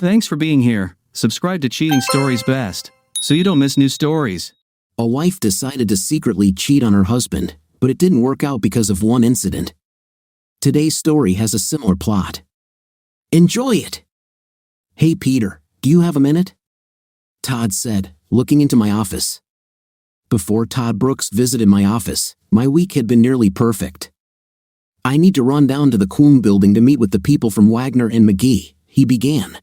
Thanks for being here. Subscribe to Cheating Stories Best, so you don't miss new stories. A wife decided to secretly cheat on her husband, but it didn't work out because of one incident. Today's story has a similar plot. Enjoy it! Hey Peter, do you have a minute? Todd said, looking into my office. Before Todd Brooks visited my office, my week had been nearly perfect. I need to run down to the Kuhn building to meet with the people from Wagner and McGee, he began.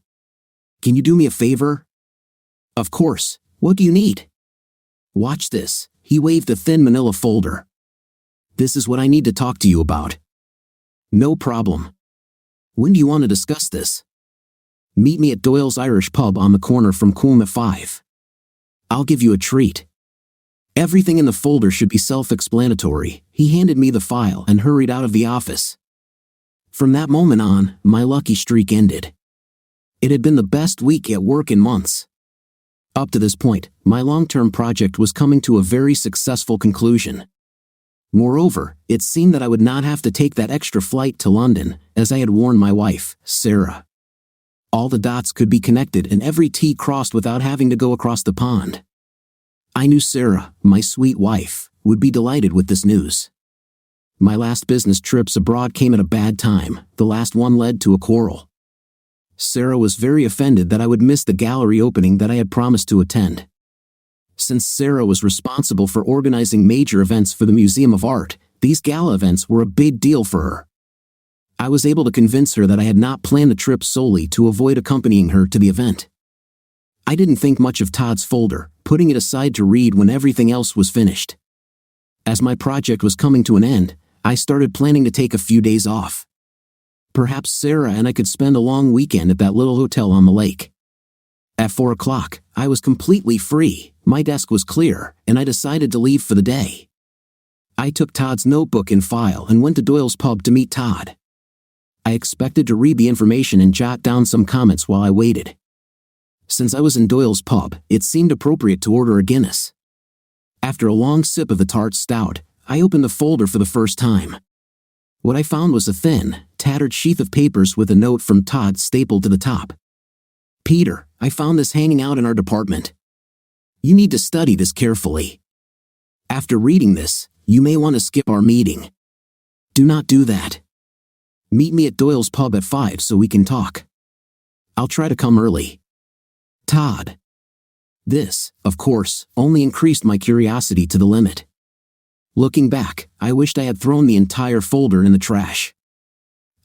Can you do me a favor? Of course, what do you need? Watch this, he waved a thin manila folder. This is what I need to talk to you about. No problem. When do you want to discuss this? Meet me at Doyle's Irish Pub on the corner from Kuhn at 5. I'll give you a treat. Everything in the folder should be self-explanatory. He handed me the file and hurried out of the office. From that moment on, my lucky streak ended. It had been the best week at work in months. Up to this point, my long-term project was coming to a very successful conclusion. Moreover, it seemed that I would not have to take that extra flight to London, as I had warned my wife, Sarah. All the dots could be connected and every T crossed without having to go across the pond. I knew Sarah, my sweet wife, would be delighted with this news. My last business trips abroad came at a bad time. The last one led to a quarrel. Sarah was very offended that I would miss the gallery opening that I had promised to attend. Since Sarah was responsible for organizing major events for the Museum of Art, these gala events were a big deal for her. I was able to convince her that I had not planned the trip solely to avoid accompanying her to the event. I didn't think much of Todd's folder, putting it aside to read when everything else was finished. As my project was coming to an end, I started planning to take a few days off. Perhaps Sarah and I could spend a long weekend at that little hotel on the lake. At 4 o'clock, I was completely free, my desk was clear, and I decided to leave for the day. I took Todd's notebook and file and went to Doyle's Pub to meet Todd. I expected to read the information and jot down some comments while I waited. Since I was in Doyle's Pub, it seemed appropriate to order a Guinness. After a long sip of the tart stout, I opened the folder for the first time. What I found was a thin, tattered sheath of papers with a note from Todd stapled to the top. Peter, I found this hanging out in our department. You need to study this carefully. After reading this, you may want to skip our meeting. Do not do that. Meet me at Doyle's Pub at 5 so we can talk. I'll try to come early. Todd. This, of course, only increased my curiosity to the limit. Looking back, I wished I had thrown the entire folder in the trash.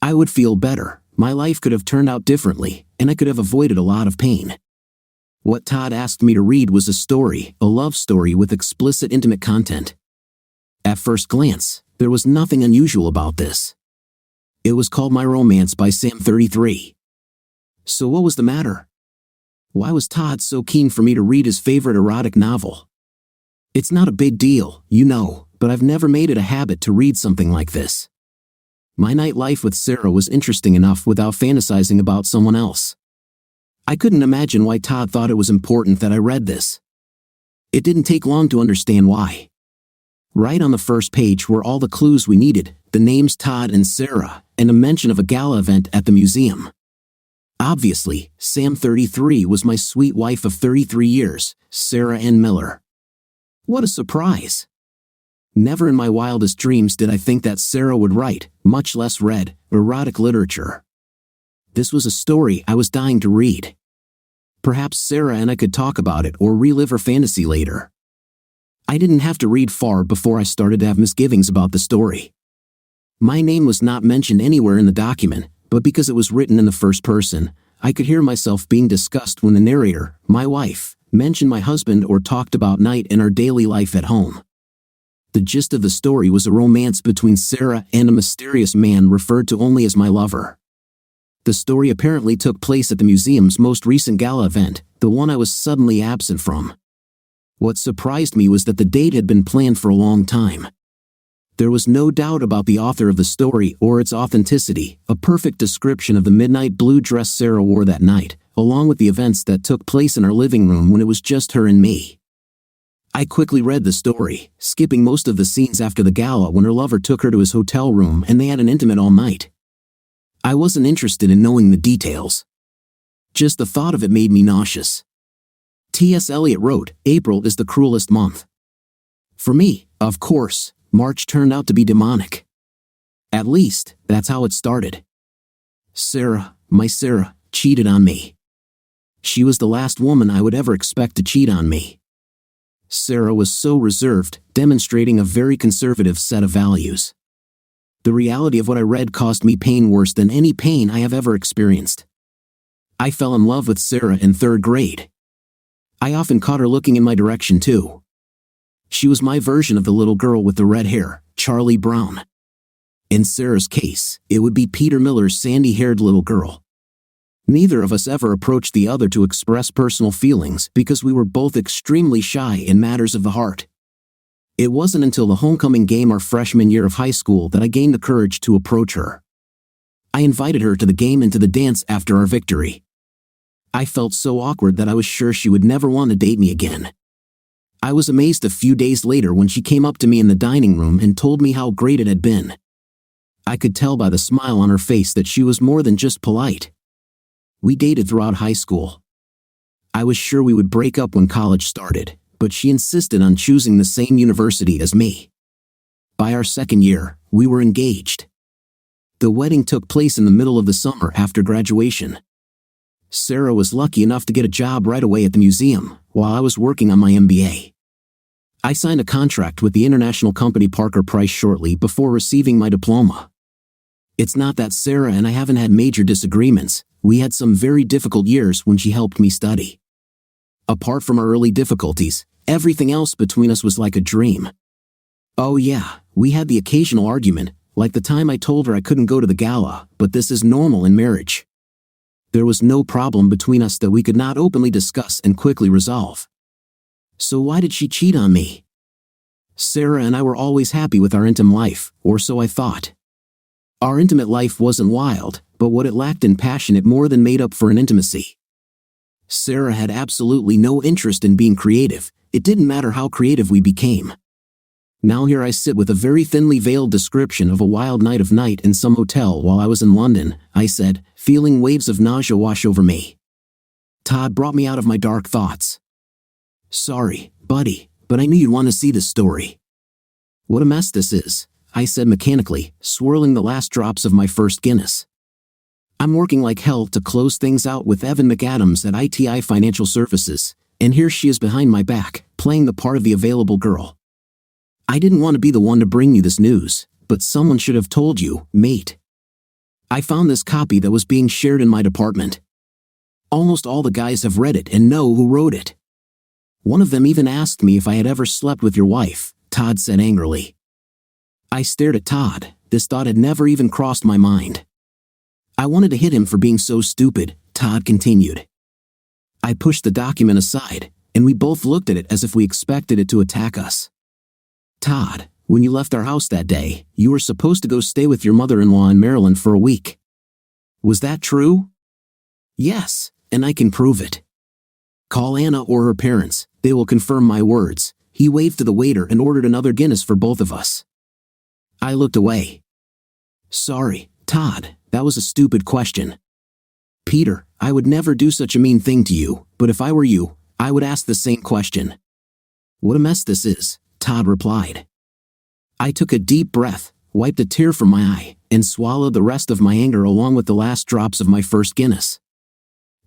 I would feel better, my life could have turned out differently, and I could have avoided a lot of pain. What Todd asked me to read was a love story with explicit intimate content. At first glance, there was nothing unusual about this. It was called My Romance by Sam 33. So what was the matter? Why was Todd so keen for me to read his favorite erotic novel? It's not a big deal, you know, but I've never made it a habit to read something like this. My night life with Sarah was interesting enough without fantasizing about someone else. I couldn't imagine why Todd thought it was important that I read this. It didn't take long to understand why. Right on the first page were all the clues we needed, the names Todd and Sarah, and a mention of a gala event at the museum. Obviously, Sam 33 was my sweet wife of 33 years, Sarah Ann Miller. What a surprise! Never in my wildest dreams did I think that Sarah would write, much less read, erotic literature. This was a story I was dying to read. Perhaps Sarah and I could talk about it or relive her fantasy later. I didn't have to read far before I started to have misgivings about the story. My name was not mentioned anywhere in the document, but because it was written in the first person, I could hear myself being discussed when the narrator, my wife, mentioned my husband or talked about night and our daily life at home. The gist of the story was a romance between Sarah and a mysterious man referred to only as my lover. The story apparently took place at the museum's most recent gala event, the one I was suddenly absent from. What surprised me was that the date had been planned for a long time. There was no doubt about the author of the story or its authenticity, a perfect description of the midnight blue dress Sarah wore that night, along with the events that took place in our living room when it was just her and me. I quickly read the story, skipping most of the scenes after the gala when her lover took her to his hotel room and they had an intimate all night. I wasn't interested in knowing the details. Just the thought of it made me nauseous. T.S. Eliot wrote, "April is the cruelest month." For me, of course, March turned out to be demonic. At least, that's how it started. Sarah, my Sarah, cheated on me. She was the last woman I would ever expect to cheat on me. Sarah was so reserved, demonstrating a very conservative set of values. The reality of what I read caused me pain worse than any pain I have ever experienced. I fell in love with Sarah in 3rd grade. I often caught her looking in my direction too. She was my version of the little girl with the red hair, Charlie Brown. In Sarah's case, it would be Peter Miller's sandy-haired little girl. Neither of us ever approached the other to express personal feelings because we were both extremely shy in matters of the heart. It wasn't until the homecoming game our freshman year of high school that I gained the courage to approach her. I invited her to the game and to the dance after our victory. I felt so awkward that I was sure she would never want to date me again. I was amazed a few days later when she came up to me in the dining room and told me how great it had been. I could tell by the smile on her face that she was more than just polite. We dated throughout high school. I was sure we would break up when college started, but she insisted on choosing the same university as me. By our 2nd year, we were engaged. The wedding took place in the middle of the summer after graduation. Sarah was lucky enough to get a job right away at the museum, while I was working on my MBA. I signed a contract with the international company Parker Price shortly before receiving my diploma. It's not that Sarah and I haven't had major disagreements. We had some very difficult years when she helped me study. Apart from our early difficulties, everything else between us was like a dream. Oh yeah, we had the occasional argument, like the time I told her I couldn't go to the gala, but this is normal in marriage. There was no problem between us that we could not openly discuss and quickly resolve. So why did she cheat on me? Sarah and I were always happy with our intimate life, or so I thought. Our intimate life wasn't wild, but what it lacked in passion it more than made up for in intimacy. Sarah had absolutely no interest in being creative. It didn't matter how creative we became. Now here I sit with a very thinly veiled description of a wild night in some hotel while I was in London, I said, feeling waves of nausea wash over me. Todd brought me out of my dark thoughts. Sorry, buddy, but I knew you'd want to see this story. What a mess this is, I said mechanically, swirling the last drops of my first Guinness. I'm working like hell to close things out with Evan McAdams at ITI Financial Services, and here she is behind my back, playing the part of the available girl. I didn't want to be the one to bring you this news, but someone should have told you, mate. I found this copy that was being shared in my department. Almost all the guys have read it and know who wrote it. One of them even asked me if I had ever slept with your wife, Todd said angrily. I stared at Todd. This thought had never even crossed my mind. I wanted to hit him for being so stupid, Todd continued. I pushed the document aside, and we both looked at it as if we expected it to attack us. Todd, when you left our house that day, you were supposed to go stay with your mother-in-law in Maryland for a week. Was that true? Yes, and I can prove it. Call Anna or her parents, they will confirm my words. He waved to the waiter and ordered another Guinness for both of us. I looked away. Sorry, Todd, that was a stupid question. Peter, I would never do such a mean thing to you, but if I were you, I would ask the same question. What a mess this is, Todd replied. I took a deep breath, wiped a tear from my eye, and swallowed the rest of my anger along with the last drops of my first Guinness.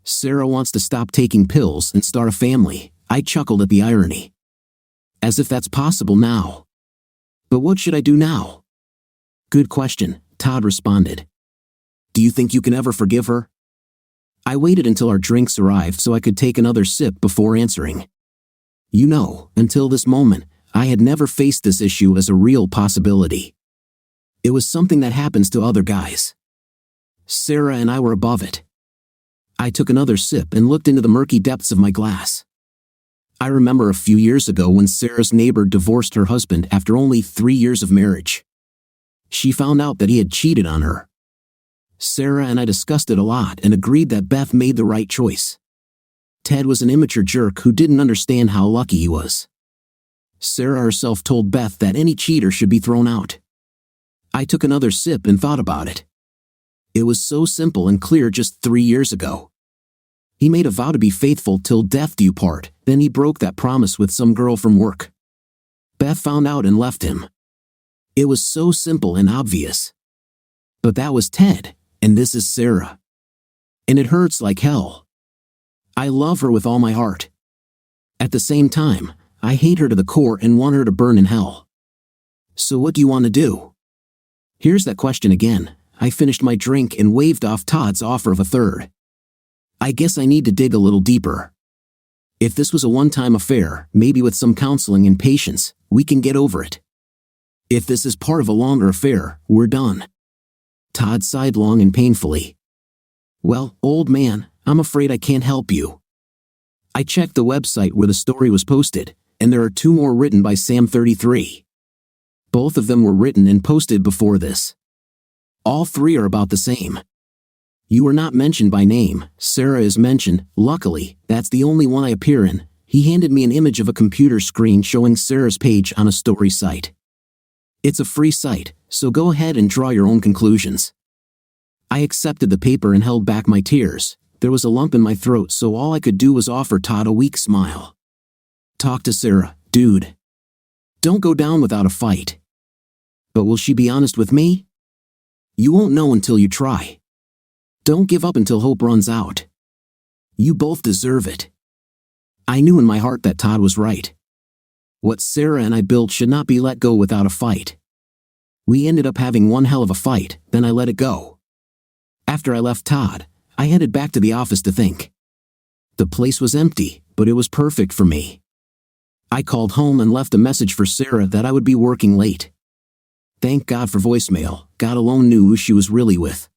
Sarah wants to stop taking pills and start a family. I chuckled at the irony. As if that's possible now. But what should I do now? Good question, Todd responded. Do you think you can ever forgive her? I waited until our drinks arrived so I could take another sip before answering. You know, until this moment, I had never faced this issue as a real possibility. It was something that happens to other guys. Sarah and I were above it. I took another sip and looked into the murky depths of my glass. I remember a few years ago when Sarah's neighbor divorced her husband after only 3 years of marriage. She found out that he had cheated on her. Sarah and I discussed it a lot and agreed that Beth made the right choice. Ted was an immature jerk who didn't understand how lucky he was. Sarah herself told Beth that any cheater should be thrown out. I took another sip and thought about it. It was so simple and clear just 3 years ago. He made a vow to be faithful till death do you part, then he broke that promise with some girl from work. Beth found out and left him. It was so simple and obvious. But that was Ted, and this is Sarah. And it hurts like hell. I love her with all my heart. At the same time, I hate her to the core and want her to burn in hell. So what do you want to do? Here's that question again. I finished my drink and waved off Todd's offer of a third. I guess I need to dig a little deeper. If this was a one-time affair, maybe with some counseling and patience, we can get over it. If this is part of a longer affair, we're done. Todd sighed long and painfully. Well, old man, I'm afraid I can't help you. I checked the website where the story was posted, and there are 2 more written by Sam33. Both of them were written and posted before this. All 3 are about the same. You are not mentioned by name, Sarah is mentioned. Luckily, that's the only one I appear in. He handed me an image of a computer screen showing Sarah's page on a story site. It's a free site, so go ahead and draw your own conclusions. I accepted the paper and held back my tears. There was a lump in my throat, so all I could do was offer Todd a weak smile. Talk to Sarah, dude. Don't go down without a fight. But will she be honest with me? You won't know until you try. Don't give up until hope runs out. You both deserve it. I knew in my heart that Todd was right. What Sarah and I built should not be let go without a fight. We ended up having one hell of a fight, then I let it go. After I left Todd, I headed back to the office to think. The place was empty, but it was perfect for me. I called home and left a message for Sarah that I would be working late. Thank God for voicemail. God alone knew who she was really with.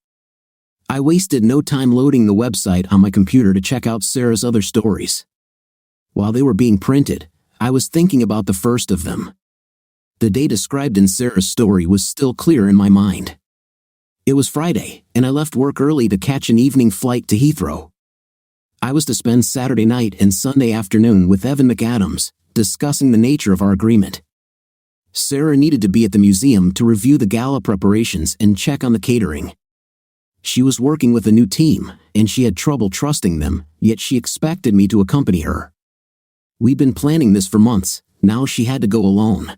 I wasted no time loading the website on my computer to check out Sarah's other stories. While they were being printed, I was thinking about the first of them. The day described in Sarah's story was still clear in my mind. It was Friday, and I left work early to catch an evening flight to Heathrow. I was to spend Saturday night and Sunday afternoon with Evan McAdams, discussing the nature of our agreement. Sarah needed to be at the museum to review the gala preparations and check on the catering. She was working with a new team, and she had trouble trusting them, yet she expected me to accompany her. We'd been planning this for months, now she had to go alone.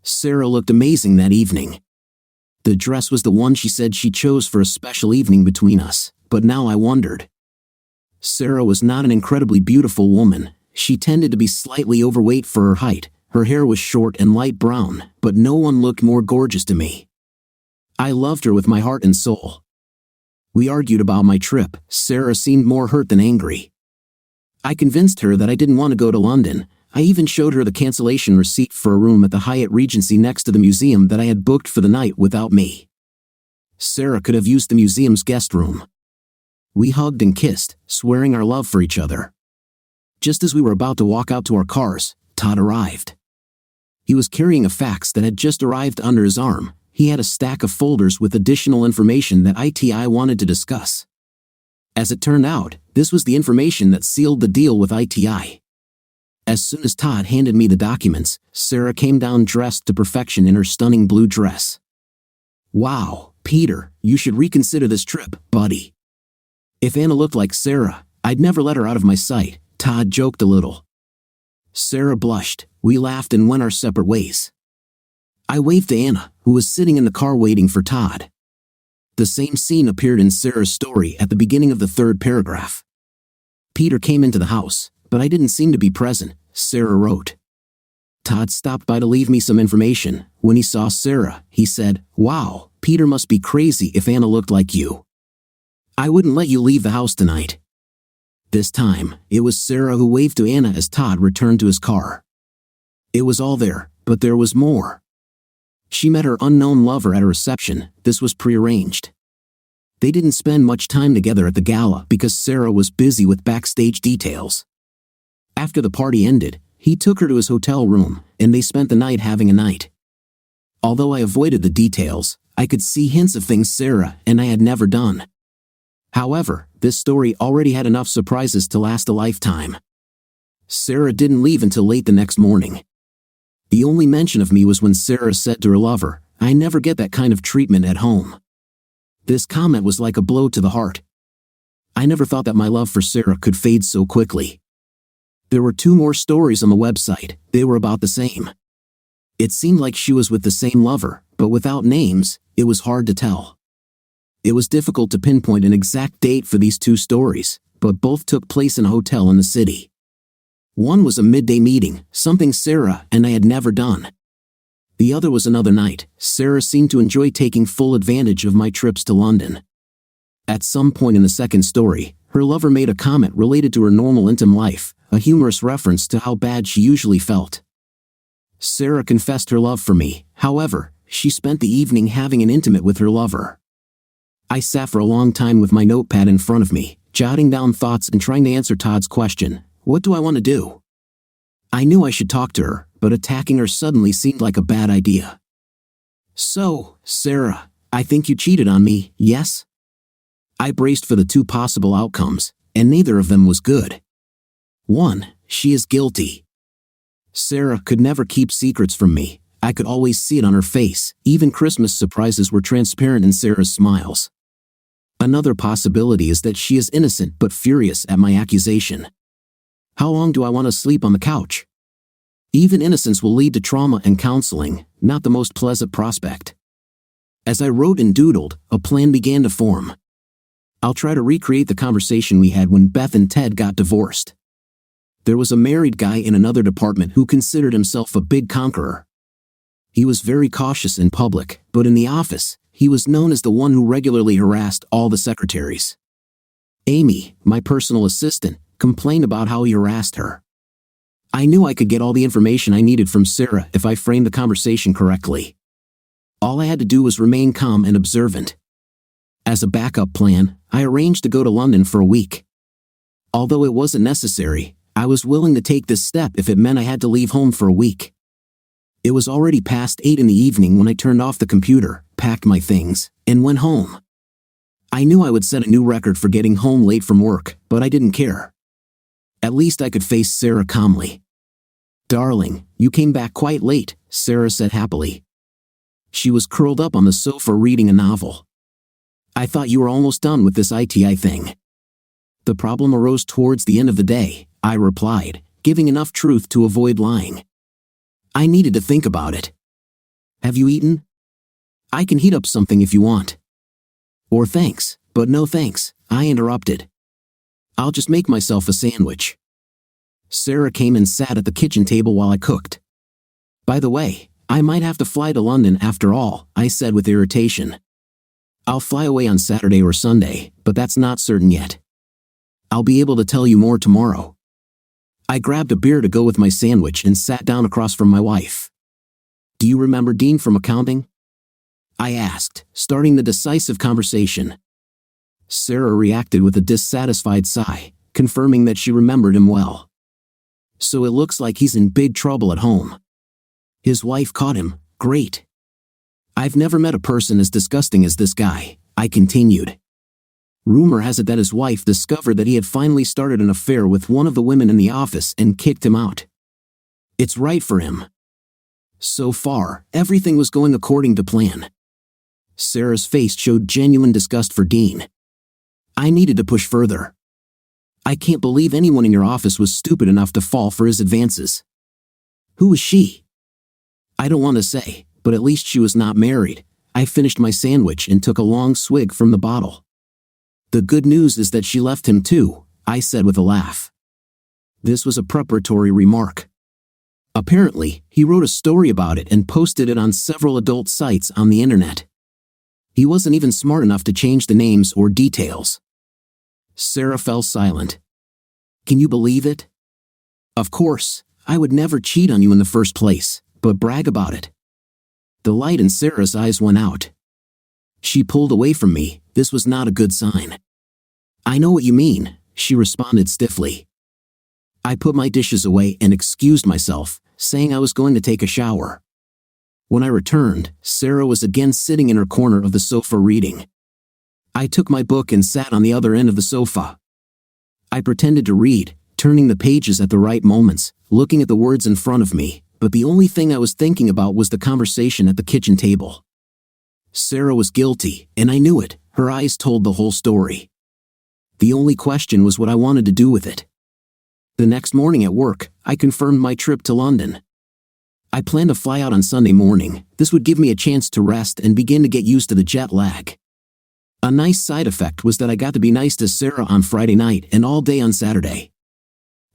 Sarah looked amazing that evening. The dress was the one she said she chose for a special evening between us, but now I wondered. Sarah was not an incredibly beautiful woman. She tended to be slightly overweight for her height. Her hair was short and light brown, but no one looked more gorgeous to me. I loved her with my heart and soul. We argued about my trip. Sarah seemed more hurt than angry. I convinced her that I didn't want to go to London. I even showed her the cancellation receipt for a room at the Hyatt Regency next to the museum that I had booked for the night without me. Sarah could have used the museum's guest room. We hugged and kissed, swearing our love for each other. Just as we were about to walk out to our cars, Todd arrived. He was carrying a fax that had just arrived under his arm. He had a stack of folders with additional information that ITI wanted to discuss. As it turned out, this was the information that sealed the deal with ITI. As soon as Todd handed me the documents, Sarah came down dressed to perfection in her stunning blue dress. Wow, Peter, you should reconsider this trip, buddy. If Anna looked like Sarah, I'd never let her out of my sight, Todd joked a little. Sarah blushed, we laughed and went our separate ways. I waved to Anna, who was sitting in the car waiting for Todd. The same scene appeared in Sarah's story at the beginning of the 3rd paragraph. Peter came into the house, but I didn't seem to be present, Sarah wrote. Todd stopped by to leave me some information. When he saw Sarah, he said, "Wow, Peter must be crazy if Anna looked like you. I wouldn't let you leave the house tonight." This time, it was Sarah who waved to Anna as Todd returned to his car. It was all there, but there was more. She met her unknown lover at a reception. This was prearranged. They didn't spend much time together at the gala because Sarah was busy with backstage details. After the party ended, he took her to his hotel room, and they spent the night having a night. Although I avoided the details, I could see hints of things Sarah and I had never done. However, this story already had enough surprises to last a lifetime. Sarah didn't leave until late the next morning. The only mention of me was when Sarah said to her lover, "I never get that kind of treatment at home." This comment was like a blow to the heart. I never thought that my love for Sarah could fade so quickly. There were 2 more stories on the website. They were about the same. It seemed like she was with the same lover, but without names, it was hard to tell. It was difficult to pinpoint an exact date for these 2 stories, but both took place in a hotel in the city. One was a midday meeting, something Sarah and I had never done. The other was another night. Sarah seemed to enjoy taking full advantage of my trips to London. At some point in the second story, her lover made a comment related to her normal intimate life, a humorous reference to how bad she usually felt. Sarah confessed her love for me. However, she spent the evening having an intimate with her lover. I sat for a long time with my notepad in front of me, jotting down thoughts and trying to answer Todd's question, what do I want to do? I knew I should talk to her, but attacking her suddenly seemed like a bad idea. So, Sarah, I think you cheated on me, yes? I braced for the 2 possible outcomes, and neither of them was good. 1. She is guilty. Sarah could never keep secrets from me. I could always see it on her face. Even Christmas surprises were transparent in Sarah's smiles. Another possibility is that she is innocent but furious at my accusation. How long do I want to sleep on the couch? Even innocence will lead to trauma and counseling, not the most pleasant prospect. As I wrote and doodled, a plan began to form. I'll try to recreate the conversation we had when Beth and Ted got divorced. There was a married guy in another department who considered himself a big conqueror. He was very cautious in public, but in the office, he was known as the one who regularly harassed all the secretaries. Amy, my personal assistant, complained about how he harassed her. I knew I could get all the information I needed from Sarah if I framed the conversation correctly. All I had to do was remain calm and observant. As a backup plan, I arranged to go to London for a week. Although it wasn't necessary, I was willing to take this step if it meant I had to leave home for a week. It was already past 8 in the evening when I turned off the computer, packed my things, and went home. I knew I would set a new record for getting home late from work, but I didn't care. At least I could face Sarah calmly. Darling, you came back quite late, Sarah said happily. She was curled up on the sofa reading a novel. I thought you were almost done with this aita thing. The problem arose towards the end of the day, I replied, giving enough truth to avoid lying. I needed to think about it. Have you eaten? I can heat up something if you want. Or thanks, but no thanks, I interrupted. I'll just make myself a sandwich. Sarah came and sat at the kitchen table while I cooked. By the way, I might have to fly to London after all, I said with irritation. I'll fly away on Saturday or Sunday, but that's not certain yet. I'll be able to tell you more tomorrow. I grabbed a beer to go with my sandwich and sat down across from my wife. Do you remember Dean from accounting? I asked, starting the decisive conversation. Sarah reacted with a dissatisfied sigh, confirming that she remembered him well. So it looks like he's in big trouble at home. His wife caught him, great. I've never met a person as disgusting as this guy, I continued. Rumor has it that his wife discovered that he had finally started an affair with one of the women in the office and kicked him out. It's right for him. So far, everything was going according to plan. Sarah's face showed genuine disgust for Dean. I needed to push further. I can't believe anyone in your office was stupid enough to fall for his advances. Who was she? I don't want to say, but at least she was not married. I finished my sandwich and took a long swig from the bottle. The good news is that she left him too, I said with a laugh. This was a preparatory remark. Apparently, he wrote a story about it and posted it on several adult sites on the internet. He wasn't even smart enough to change the names or details. Sarah fell silent. Can you believe it? Of course, I would never cheat on you in the first place, but brag about it. The light in Sarah's eyes went out. She pulled away from me. This was not a good sign. I know what you mean, she responded stiffly. I put my dishes away and excused myself, saying I was going to take a shower. When I returned, Sarah was again sitting in her corner of the sofa reading. I took my book and sat on the other end of the sofa. I pretended to read, turning the pages at the right moments, looking at the words in front of me, but the only thing I was thinking about was the conversation at the kitchen table. Sarah was guilty, and I knew it. Her eyes told the whole story. The only question was what I wanted to do with it. The next morning at work, I confirmed my trip to London. I planned to fly out on Sunday morning. This would give me a chance to rest and begin to get used to the jet lag. A nice side effect was that I got to be nice to Sarah on Friday night and all day on Saturday.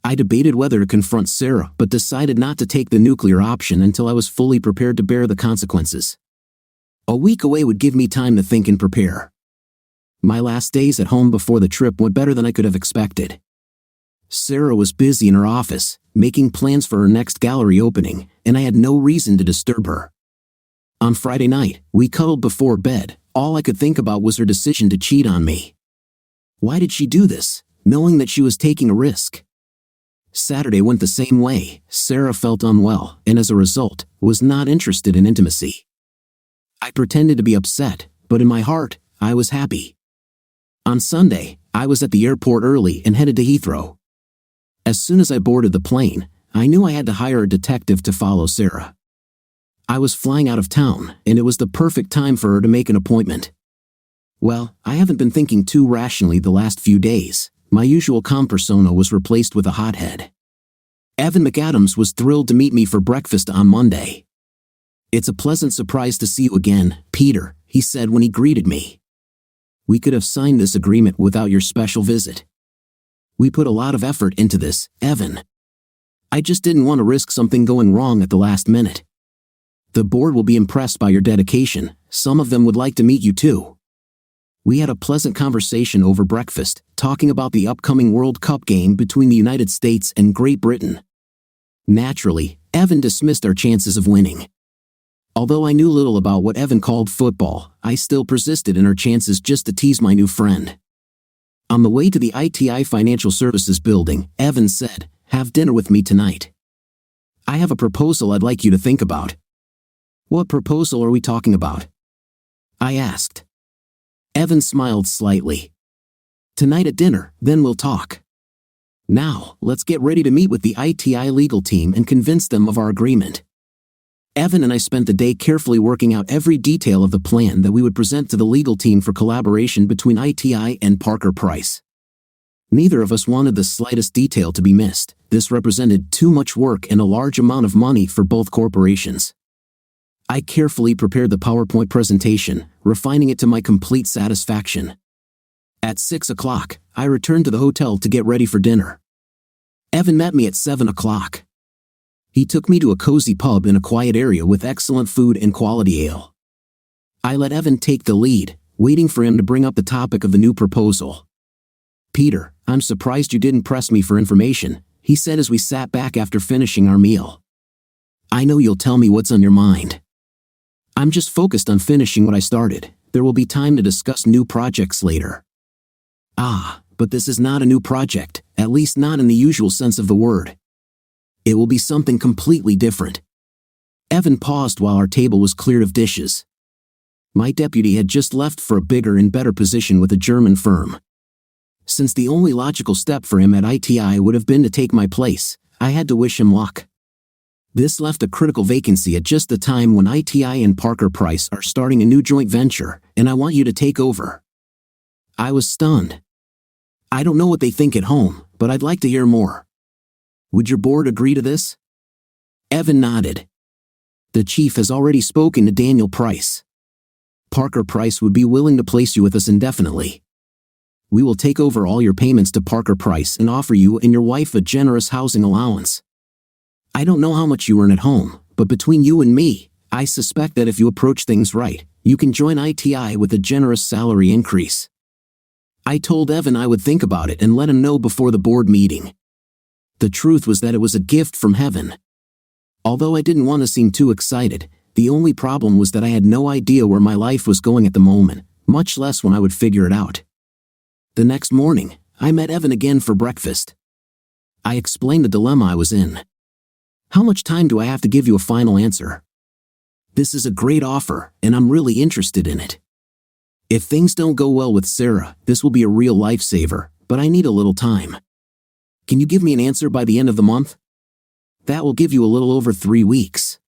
I debated whether to confront Sarah, but decided not to take the nuclear option until I was fully prepared to bear the consequences. A week away would give me time to think and prepare. My last days at home before the trip went better than I could have expected. Sarah was busy in her office, making plans for her next gallery opening, and I had no reason to disturb her. On Friday night, we cuddled before bed. All I could think about was her decision to cheat on me. Why did she do this, knowing that she was taking a risk? Saturday went the same way. Sarah felt unwell, and as a result, was not interested in intimacy. I pretended to be upset, but in my heart, I was happy. On Sunday, I was at the airport early and headed to Heathrow. As soon as I boarded the plane, I knew I had to hire a detective to follow Sarah. I was flying out of town, and it was the perfect time for her to make an appointment. Well, I haven't been thinking too rationally the last few days. My usual calm persona was replaced with a hothead. Evan McAdams was thrilled to meet me for breakfast on Monday. "It's a pleasant surprise to see you again, Peter," he said when he greeted me. "We could have signed this agreement without your special visit. We put a lot of effort into this, Evan. I just didn't want to risk something going wrong at the last minute. The board will be impressed by your dedication. Some of them would like to meet you too." We had a pleasant conversation over breakfast, talking about the upcoming World Cup game between the United States and Great Britain. Naturally, Evan dismissed our chances of winning. Although I knew little about what Evan called football, I still persisted in our chances just to tease my new friend. On the way to the ITI Financial Services building, Evan said, "Have dinner with me tonight. I have a proposal I'd like you to think about." "What proposal are we talking about?" I asked. Evan smiled slightly. "Tonight at dinner, then we'll talk. Now, let's get ready to meet with the ITI legal team and convince them of our agreement." Evan and I spent the day carefully working out every detail of the plan that we would present to the legal team for collaboration between ITI and Parker Price. Neither of us wanted the slightest detail to be missed. This represented too much work and a large amount of money for both corporations. I carefully prepared the PowerPoint presentation, refining it to my complete satisfaction. At 6 o'clock, I returned to the hotel to get ready for dinner. Evan met me at 7 o'clock. He took me to a cozy pub in a quiet area with excellent food and quality ale. I let Evan take the lead, waiting for him to bring up the topic of the new proposal. "Peter, I'm surprised you didn't press me for information," he said as we sat back after finishing our meal. "I know you'll tell me what's on your mind. I'm just focused on finishing what I started. There will be time to discuss new projects later." "Ah, but this is not a new project, at least not in the usual sense of the word. It will be something completely different." Evan paused while our table was cleared of dishes. My deputy had just left for a bigger and better position with a German firm. Since the only logical step for him at ITI would have been to take my place, I had to wish him luck. This left a critical vacancy at just the time when ITI and Parker Price are starting a new joint venture, and I want you to take over." I was stunned. "I don't know what they think at home, but I'd like to hear more. Would your board agree to this?" Evan nodded. "The chief has already spoken to Daniel Price. Parker Price would be willing to place you with us indefinitely. We will take over all your payments to Parker Price and offer you and your wife a generous housing allowance. I don't know how much you earn at home, but between you and me, I suspect that if you approach things right, you can join ITI with a generous salary increase." I told Evan I would think about it and let him know before the board meeting. The truth was that it was a gift from heaven. Although I didn't want to seem too excited, the only problem was that I had no idea where my life was going at the moment, much less when I would figure it out. The next morning, I met Evan again for breakfast. I explained the dilemma I was in. "How much time do I have to give you a final answer? This is a great offer, and I'm really interested in it. If things don't go well with Sarah, this will be a real lifesaver, but I need a little time. Can you give me an answer by the end of the month?" "That will give you a little over 3 weeks."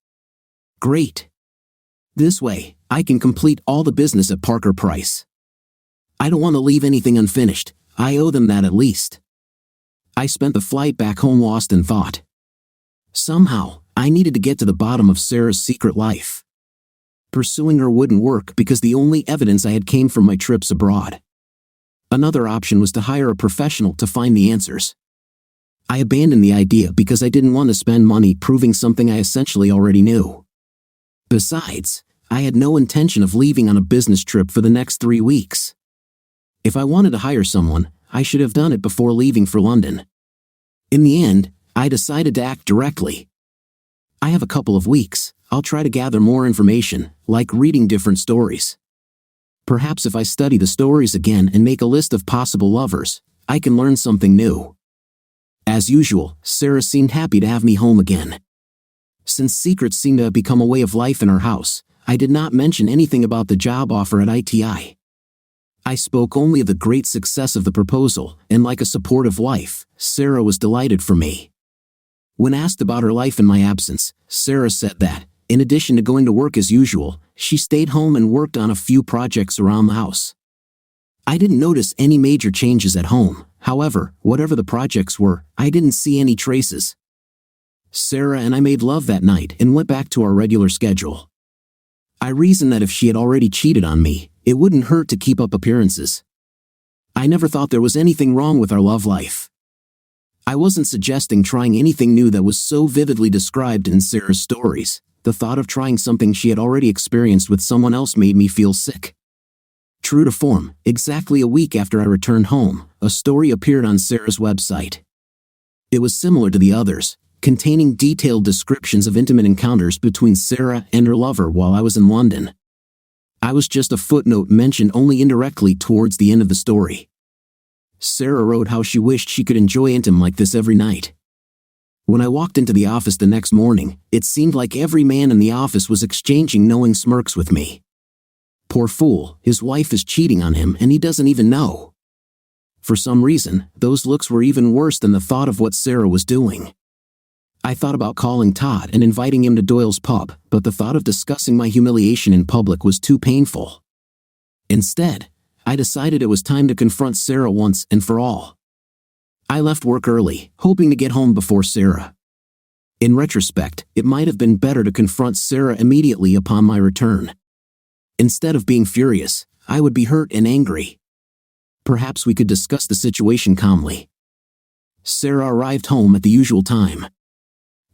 "Great. This way, I can complete all the business at Parker Price. I don't want to leave anything unfinished. I owe them that at least. I spent the flight back home lost in thought. Somehow, I needed to get to the bottom of Sarah's secret life. Pursuing her wouldn't work because the only evidence I had came from my trips abroad. Another option was to hire a professional to find the answers. I abandoned the idea because I didn't want to spend money proving something I essentially already knew. Besides, I had no intention of leaving on a business trip for the next 3 weeks. If I wanted to hire someone, I should have done it before leaving for London. In the end, I decided to act directly. I have a couple of weeks. I'll try to gather more information, like reading different stories. Perhaps if I study the stories again and make a list of possible lovers, I can learn something new. As usual, Sarah seemed happy to have me home again. Since secrets seemed to have become a way of life in our house, I did not mention anything about the job offer at ITI. I spoke only of the great success of the proposal, and like a supportive wife, Sarah was delighted for me. When asked about her life in my absence, Sarah said that, in addition to going to work as usual, she stayed home and worked on a few projects around the house. I didn't notice any major changes at home. However, whatever the projects were, I didn't see any traces. Sarah and I made love that night and went back to our regular schedule. I reasoned that if she had already cheated on me, it wouldn't hurt to keep up appearances. I never thought there was anything wrong with our love life. I wasn't suggesting trying anything new that was so vividly described in Sarah's stories. The thought of trying something she had already experienced with someone else made me feel sick. True to form, exactly a week after I returned home, a story appeared on Sarah's website. It was similar to the others, containing detailed descriptions of intimate encounters between Sarah and her lover while I was in London. I was just a footnote mentioned only indirectly towards the end of the story. Sarah wrote how she wished she could enjoy intim like this every night. When I walked into the office the next morning, it seemed like every man in the office was exchanging knowing smirks with me. Poor fool, his wife is cheating on him and he doesn't even know. For some reason, those looks were even worse than the thought of what Sarah was doing. I thought about calling Todd and inviting him to Doyle's pub, but the thought of discussing my humiliation in public was too painful. Instead, I decided it was time to confront Sarah once and for all. I left work early, hoping to get home before Sarah. In retrospect, it might have been better to confront Sarah immediately upon my return. Instead of being furious, I would be hurt and angry. Perhaps we could discuss the situation calmly. Sarah arrived home at the usual time.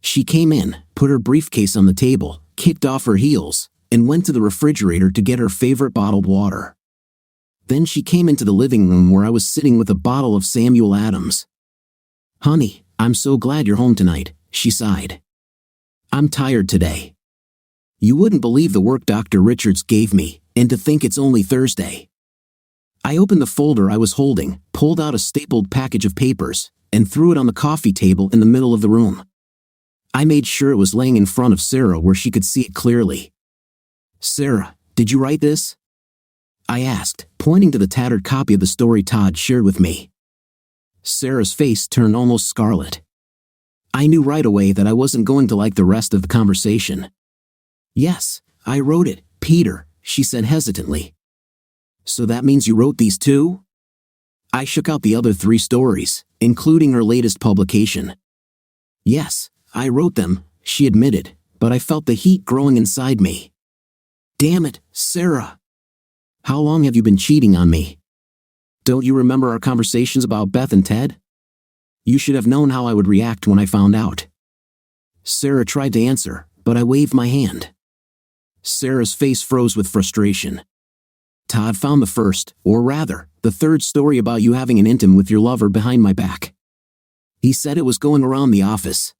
She came in, put her briefcase on the table, kicked off her heels, and went to the refrigerator to get her favorite bottled water. Then she came into the living room where I was sitting with a bottle of Samuel Adams. "Honey, I'm so glad you're home tonight," she sighed. "I'm tired today. You wouldn't believe the work Dr. Richards gave me, and to think it's only Thursday." I opened the folder I was holding, pulled out a stapled package of papers, and threw it on the coffee table in the middle of the room. I made sure it was laying in front of Sarah where she could see it clearly. "Sarah, did you write this?" I asked, pointing to the tattered copy of the story Todd shared with me. Sarah's face turned almost scarlet. I knew right away that I wasn't going to like the rest of the conversation. "Yes, I wrote it, Peter," she said hesitantly. "So that means you wrote these too?" I shook out the other 3 stories, including her latest publication. "Yes, I wrote them," she admitted, but I felt the heat growing inside me. "Damn it, Sarah. How long have you been cheating on me? Don't you remember our conversations about Beth and Ted? You should have known how I would react when I found out." Sarah tried to answer, but I waved my hand. Sarah's face froze with frustration. "Todd found the first, or rather, the 3rd story about you having an intim with your lover behind my back. He said it was going around the office.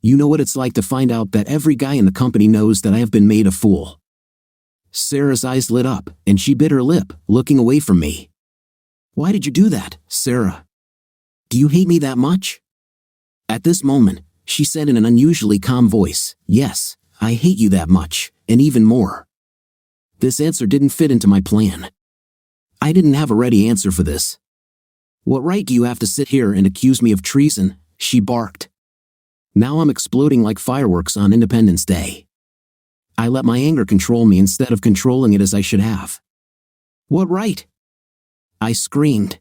You know what it's like to find out that every guy in the company knows that I have been made a fool." Sarah's eyes lit up, and she bit her lip, looking away from me. "Why did you do that, Sarah? Do you hate me that much?" At this moment, she said in an unusually calm voice, "Yes, I hate you that much, and even more." This answer didn't fit into my plan. I didn't have a ready answer for this. "What right do you have to sit here and accuse me of treason?" she barked. Now I'm exploding like fireworks on Independence Day. I let my anger control me instead of controlling it as I should have. "What right?" I screamed.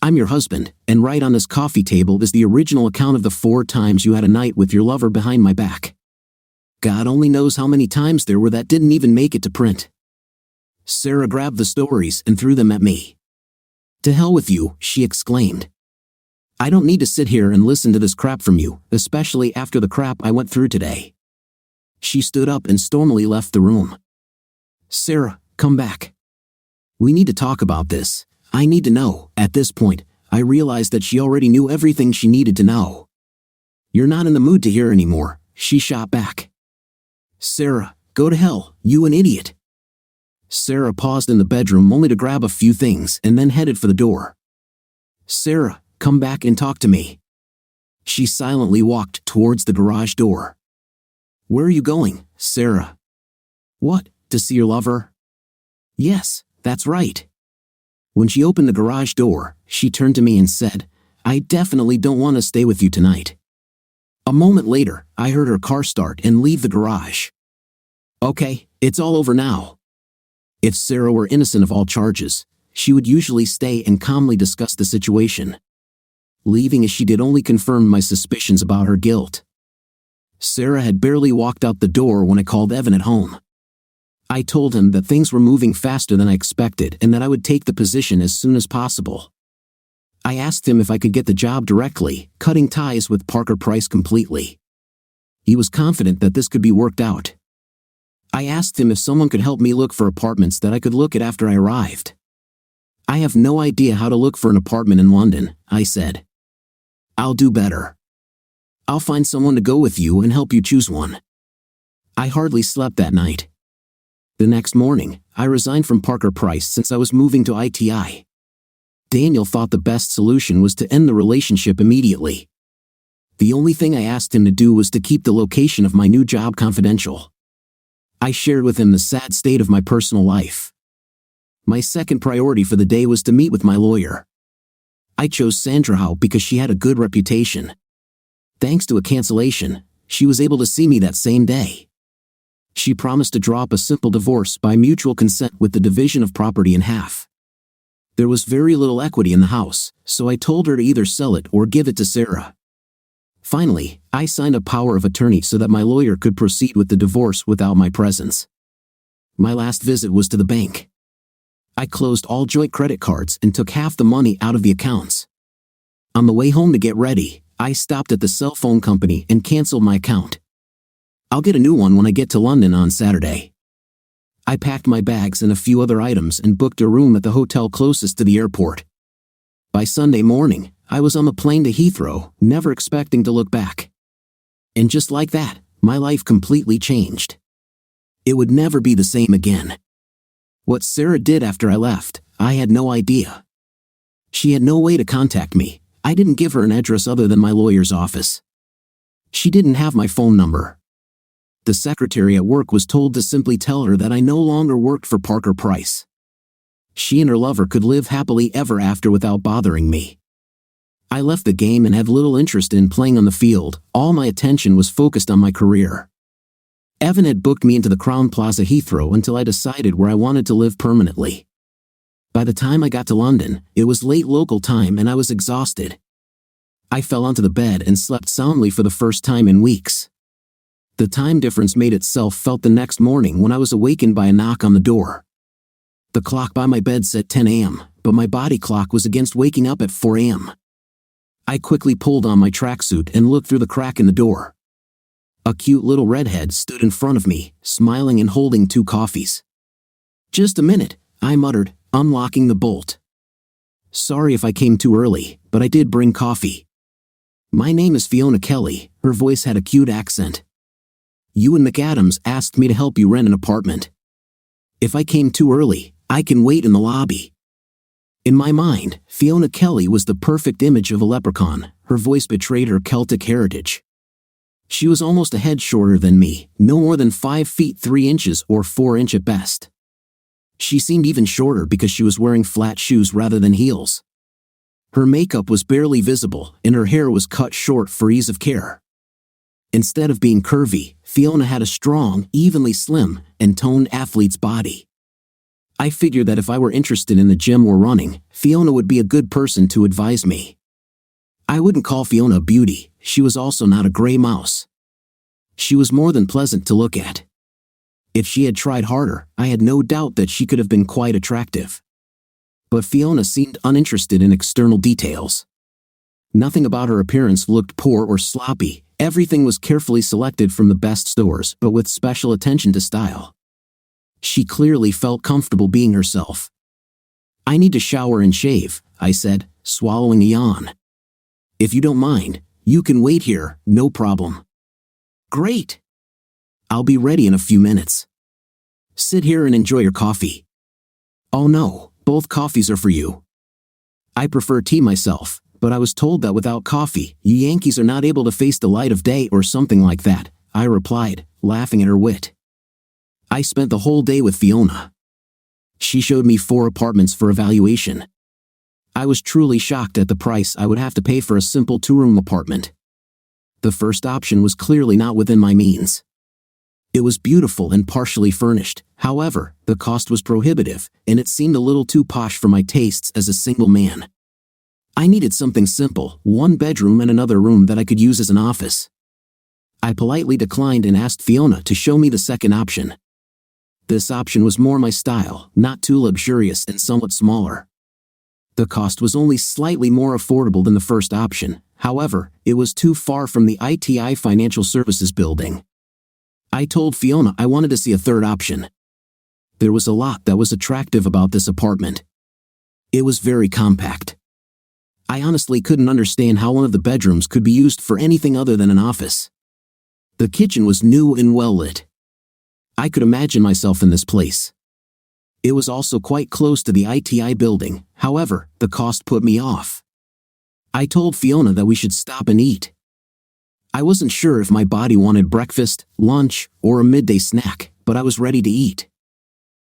I'm your husband, and right on this coffee table is the original account of the 4 times you had a night with your lover behind my back. God only knows how many times there were that didn't even make it to print." Sarah grabbed the stories and threw them at me. "To hell with you," she exclaimed. "I don't need to sit here and listen to this crap from you, especially after the crap I went through today." She stood up and stormily left the room. "Sarah, come back. We need to talk about this. I need to know." At this point, I realized that she already knew everything she needed to know. "You're not in the mood to hear anymore," she shot back. "Sarah, go to hell, you an idiot." Sarah paused in the bedroom only to grab a few things and then headed for the door. "Sarah, come back and talk to me." She silently walked towards the garage door. "Where are you going, Sarah?" "What, to see your lover?" "Yes, that's right." When she opened the garage door, she turned to me and said, "I definitely don't want to stay with you tonight." A moment later, I heard her car start and leave the garage. Okay, it's all over now. If Sarah were innocent of all charges, she would usually stay and calmly discuss the situation. Leaving as she did only confirmed my suspicions about her guilt. Sarah had barely walked out the door when I called Evan at home. I told him that things were moving faster than I expected and that I would take the position as soon as possible. I asked him if I could get the job directly, cutting ties with Parker Price completely. He was confident that this could be worked out. I asked him if someone could help me look for apartments that I could look at after I arrived. "I have no idea how to look for an apartment in London," I said. "I'll do better. I'll find someone to go with you and help you choose one." I hardly slept that night. The next morning, I resigned from Parker Price since I was moving to ITI. Daniel thought the best solution was to end the relationship immediately. The only thing I asked him to do was to keep the location of my new job confidential. I shared with him the sad state of my personal life. My second priority for the day was to meet with my lawyer. I chose Sandra Howe because she had a good reputation. Thanks to a cancellation, she was able to see me that same day. She promised to draw up a simple divorce by mutual consent with the division of property in half. There was very little equity in the house, so I told her to either sell it or give it to Sarah. Finally, I signed a power of attorney so that my lawyer could proceed with the divorce without my presence. My last visit was to the bank. I closed all joint credit cards and took half the money out of the accounts. On the way home to get ready, I stopped at the cell phone company and canceled my account. I'll get a new one when I get to London on Saturday. I packed my bags and a few other items and booked a room at the hotel closest to the airport. By Sunday morning, I was on the plane to Heathrow, never expecting to look back. And just like that, my life completely changed. It would never be the same again. What Sarah did after I left, I had no idea. She had no way to contact me. I didn't give her an address other than my lawyer's office. She didn't have my phone number. The secretary at work was told to simply tell her that I no longer worked for Parker Price. She and her lover could live happily ever after without bothering me. I left the game and had little interest in playing on the field. All my attention was focused on my career. Evan had booked me into the Crown Plaza Heathrow until I decided where I wanted to live permanently. By the time I got to London, it was late local time and I was exhausted. I fell onto the bed and slept soundly for the first time in weeks. The time difference made itself felt the next morning when I was awakened by a knock on the door. The clock by my bed said 10 a.m., but my body clock was against waking up at 4 a.m. I quickly pulled on my tracksuit and looked through the crack in the door. A cute little redhead stood in front of me, smiling and holding 2 coffees. "Just a minute," I muttered, unlocking the bolt. "Sorry if I came too early, but I did bring coffee." "My name is Fiona Kelly," her voice had a cute accent. "You and McAdams asked me to help you rent an apartment. If I came too early, I can wait in the lobby." In my mind, Fiona Kelly was the perfect image of a leprechaun. Her voice betrayed her Celtic heritage. She was almost a head shorter than me, no more than 5 feet 3 inches or 4 inch at best. She seemed even shorter because she was wearing flat shoes rather than heels. Her makeup was barely visible and her hair was cut short for ease of care. Instead of being curvy, Fiona had a strong, evenly slim, and toned athlete's body. I figured that if I were interested in the gym or running, Fiona would be a good person to advise me. I wouldn't call Fiona a beauty, she was also not a gray mouse. She was more than pleasant to look at. If she had tried harder, I had no doubt that she could have been quite attractive. But Fiona seemed uninterested in external details. Nothing about her appearance looked poor or sloppy, everything was carefully selected from the best stores, but with special attention to style. She clearly felt comfortable being herself. I need to shower and shave, I said, swallowing a yawn. If you don't mind, you can wait here, no problem. Great. I'll be ready in a few minutes. Sit here and enjoy your coffee. Oh no, both coffees are for you. I prefer tea myself, but I was told that without coffee, you Yankees are not able to face the light of day or something like that, I replied, laughing at her wit. I spent the whole day with Fiona. She showed me 4 apartments for evaluation. I was truly shocked at the price I would have to pay for a simple 2-room apartment. The first option was clearly not within my means. It was beautiful and partially furnished, however, the cost was prohibitive, and it seemed a little too posh for my tastes as a single man. I needed something simple, 1 bedroom and another room that I could use as an office. I politely declined and asked Fiona to show me the second option. This option was more my style, not too luxurious and somewhat smaller. The cost was only slightly more affordable than the first option, however, it was too far from the ITI Financial Services building. I told Fiona I wanted to see a third option. There was a lot that was attractive about this apartment. It was very compact. I honestly couldn't understand how one of the bedrooms could be used for anything other than an office. The kitchen was new and well lit. I could imagine myself in this place. It was also quite close to the ITI building, however, the cost put me off. I told Fiona that we should stop and eat. I wasn't sure if my body wanted breakfast, lunch, or a midday snack, but I was ready to eat.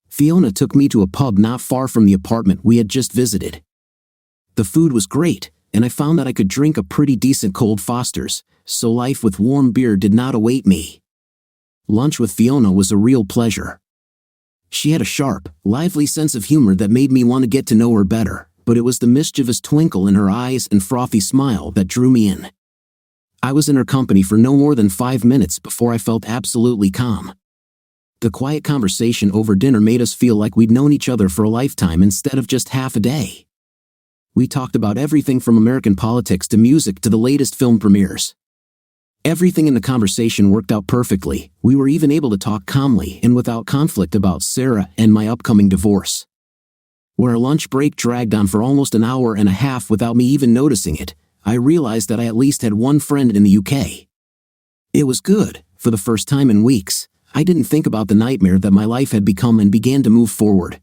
Fiona took me to a pub not far from the apartment we had just visited. The food was great, and I found that I could drink a pretty decent cold Foster's, so life with warm beer did not await me. Lunch with Fiona was a real pleasure. She had a sharp, lively sense of humor that made me want to get to know her better, but it was the mischievous twinkle in her eyes and frothy smile that drew me in. I was in her company for no more than 5 minutes before I felt absolutely calm. The quiet conversation over dinner made us feel like we'd known each other for a lifetime instead of just half a day. We talked about everything from American politics to music to the latest film premieres. Everything in the conversation worked out perfectly. We were even able to talk calmly and without conflict about Sarah and my upcoming divorce. Where our lunch break dragged on for almost an hour and a half without me even noticing it, I realized that I at least had one friend in the UK. It was good. For the first time in weeks, I didn't think about the nightmare that my life had become and began to move forward.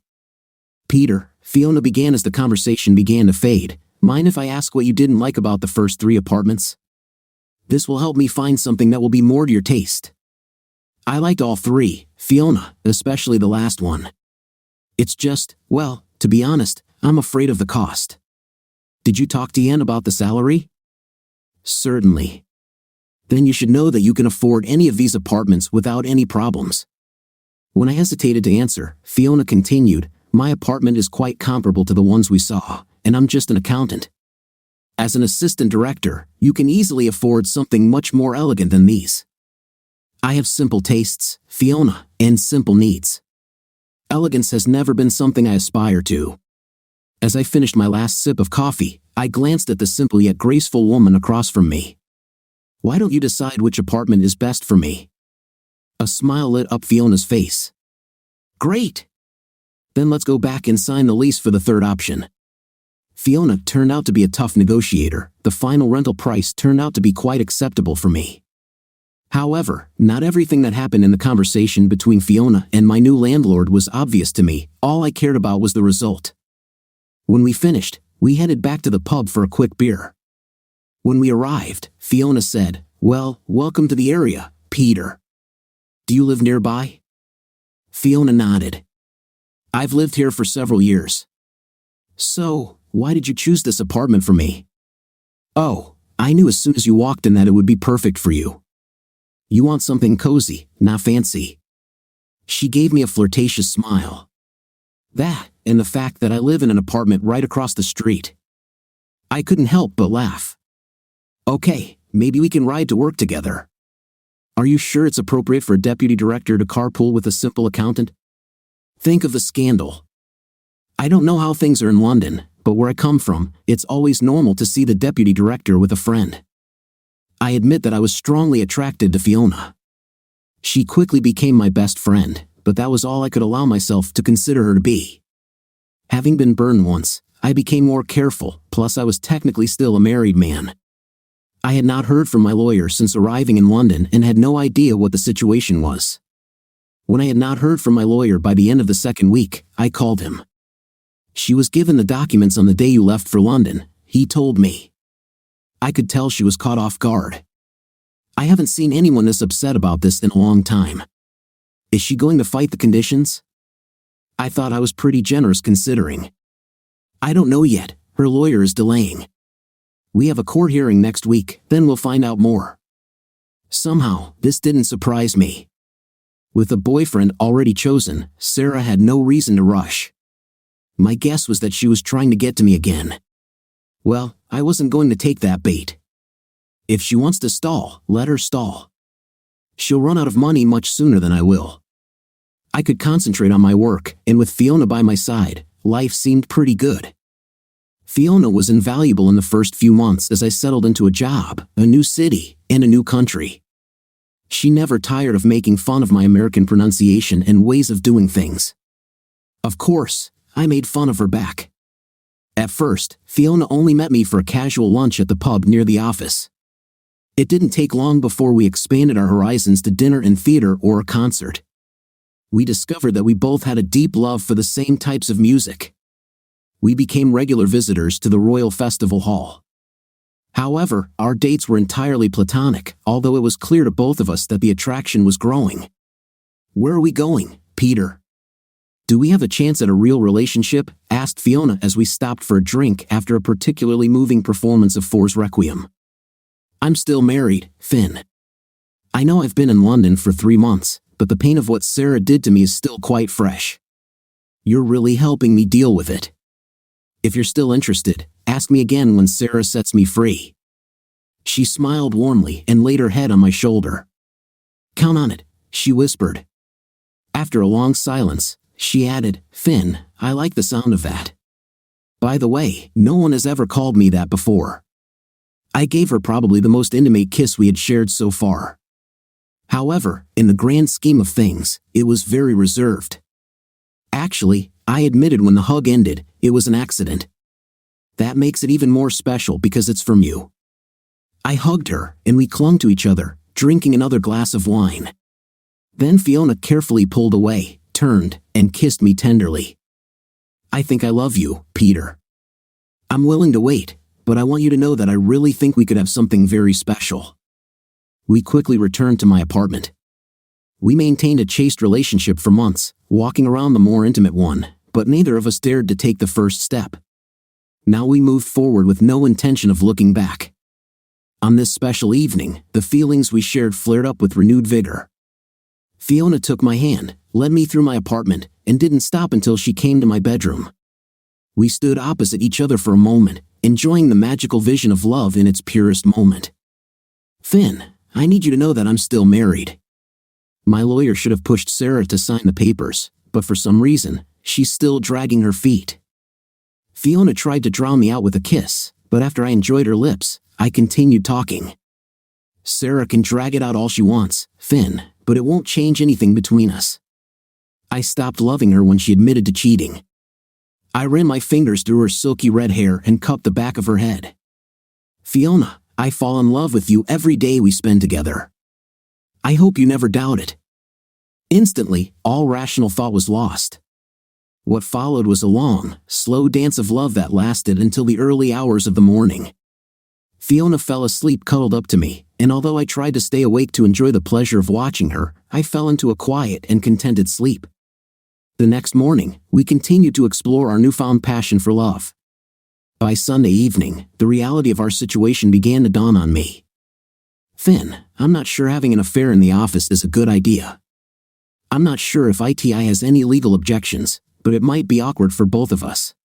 Peter, Fiona began as the conversation began to fade. Mind if I ask what you didn't like about the first 3 apartments? This will help me find something that will be more to your taste. I liked all 3, Fiona, especially the last one. It's just, well, to be honest, I'm afraid of the cost. Did you talk to Ian about the salary? Certainly. Then you should know that you can afford any of these apartments without any problems. When I hesitated to answer, Fiona continued, my apartment is quite comparable to the ones we saw, and I'm just an accountant. As an assistant director, you can easily afford something much more elegant than these. I have simple tastes, Fiona, and simple needs. Elegance has never been something I aspire to. As I finished my last sip of coffee, I glanced at the simple yet graceful woman across from me. Why don't you decide which apartment is best for me? A smile lit up Fiona's face. Great! Then let's go back and sign the lease for the third option. Fiona turned out to be a tough negotiator. The final rental price turned out to be quite acceptable for me. However, not everything that happened in the conversation between Fiona and my new landlord was obvious to me. All I cared about was the result. When we finished, we headed back to the pub for a quick beer. When we arrived, Fiona said, well, welcome to the area, Peter. Do you live nearby? Fiona nodded. I've lived here for several years. So, why did you choose this apartment for me? Oh, I knew as soon as you walked in that it would be perfect for you. You want something cozy, not fancy. She gave me a flirtatious smile. That, and the fact that I live in an apartment right across the street. I couldn't help but laugh. Okay, maybe we can ride to work together. Are you sure it's appropriate for a deputy director to carpool with a simple accountant? Think of the scandal. I don't know how things are in London, but where I come from, it's always normal to see the deputy director with a friend. I admit that I was strongly attracted to Fiona. She quickly became my best friend, but that was all I could allow myself to consider her to be. Having been burned once, I became more careful, plus I was technically still a married man. I had not heard from my lawyer since arriving in London and had no idea what the situation was. When I had not heard from my lawyer by the end of the second week, I called him. She was given the documents on the day you left for London, he told me. I could tell she was caught off guard. I haven't seen anyone this upset about this in a long time. Is she going to fight the conditions? I thought I was pretty generous considering. I don't know yet, her lawyer is delaying. We have a court hearing next week, then we'll find out more. Somehow, this didn't surprise me. With a boyfriend already chosen, Sarah had no reason to rush. My guess was that she was trying to get to me again. Well, I wasn't going to take that bait. If she wants to stall, let her stall. She'll run out of money much sooner than I will. I could concentrate on my work, and with Fiona by my side, life seemed pretty good. Fiona was invaluable in the first few months as I settled into a job, a new city, and a new country. She never tired of making fun of my American pronunciation and ways of doing things. Of course, I made fun of her back. At first, Fiona only met me for a casual lunch at the pub near the office. It didn't take long before we expanded our horizons to dinner and theater or a concert. We discovered that we both had a deep love for the same types of music. We became regular visitors to the Royal Festival Hall. However, our dates were entirely platonic, although it was clear to both of us that the attraction was growing. Where are we going, Peter? Do we have a chance at a real relationship? Asked Fiona as we stopped for a drink after a particularly moving performance of For's Requiem. I'm still married, Finn. I know I've been in London for 3 months, but the pain of what Sarah did to me is still quite fresh. You're really helping me deal with it. If you're still interested, ask me again when Sarah sets me free. She smiled warmly and laid her head on my shoulder. Count on it, she whispered. After a long silence, she added, Finn, I like the sound of that. By the way, no one has ever called me that before. I gave her probably the most intimate kiss we had shared so far. However, in the grand scheme of things, it was very reserved. Actually, I admitted when the hug ended, it was an accident. That makes it even more special because it's from you. I hugged her, and we clung to each other, drinking another glass of wine. Then Fiona carefully pulled away, turned, and kissed me tenderly. I think I love you, Peter. I'm willing to wait, but I want you to know that I really think we could have something very special. We quickly returned to my apartment. We maintained a chaste relationship for months, walking around the more intimate one, but neither of us dared to take the first step. Now we moved forward with no intention of looking back. On this special evening, the feelings we shared flared up with renewed vigor. Fiona took my hand, led me through my apartment, and didn't stop until she came to my bedroom. We stood opposite each other for a moment, enjoying the magical vision of love in its purest moment. Finn, I need you to know that I'm still married. My lawyer should have pushed Sarah to sign the papers, but for some reason, she's still dragging her feet. Fiona tried to drown me out with a kiss, but after I enjoyed her lips, I continued talking. Sarah can drag it out all she wants, Finn, but it won't change anything between us. I stopped loving her when she admitted to cheating. I ran my fingers through her silky red hair and cupped the back of her head. Fiona, I fall in love with you every day we spend together. I hope you never doubt it. Instantly, all rational thought was lost. What followed was a long, slow dance of love that lasted until the early hours of the morning. Fiona fell asleep cuddled up to me, and although I tried to stay awake to enjoy the pleasure of watching her, I fell into a quiet and contented sleep. The next morning, we continued to explore our newfound passion for love. By Sunday evening, the reality of our situation began to dawn on me. Finn, I'm not sure having an affair in the office is a good idea. I'm not sure if ITI has any legal objections, but it might be awkward for both of us.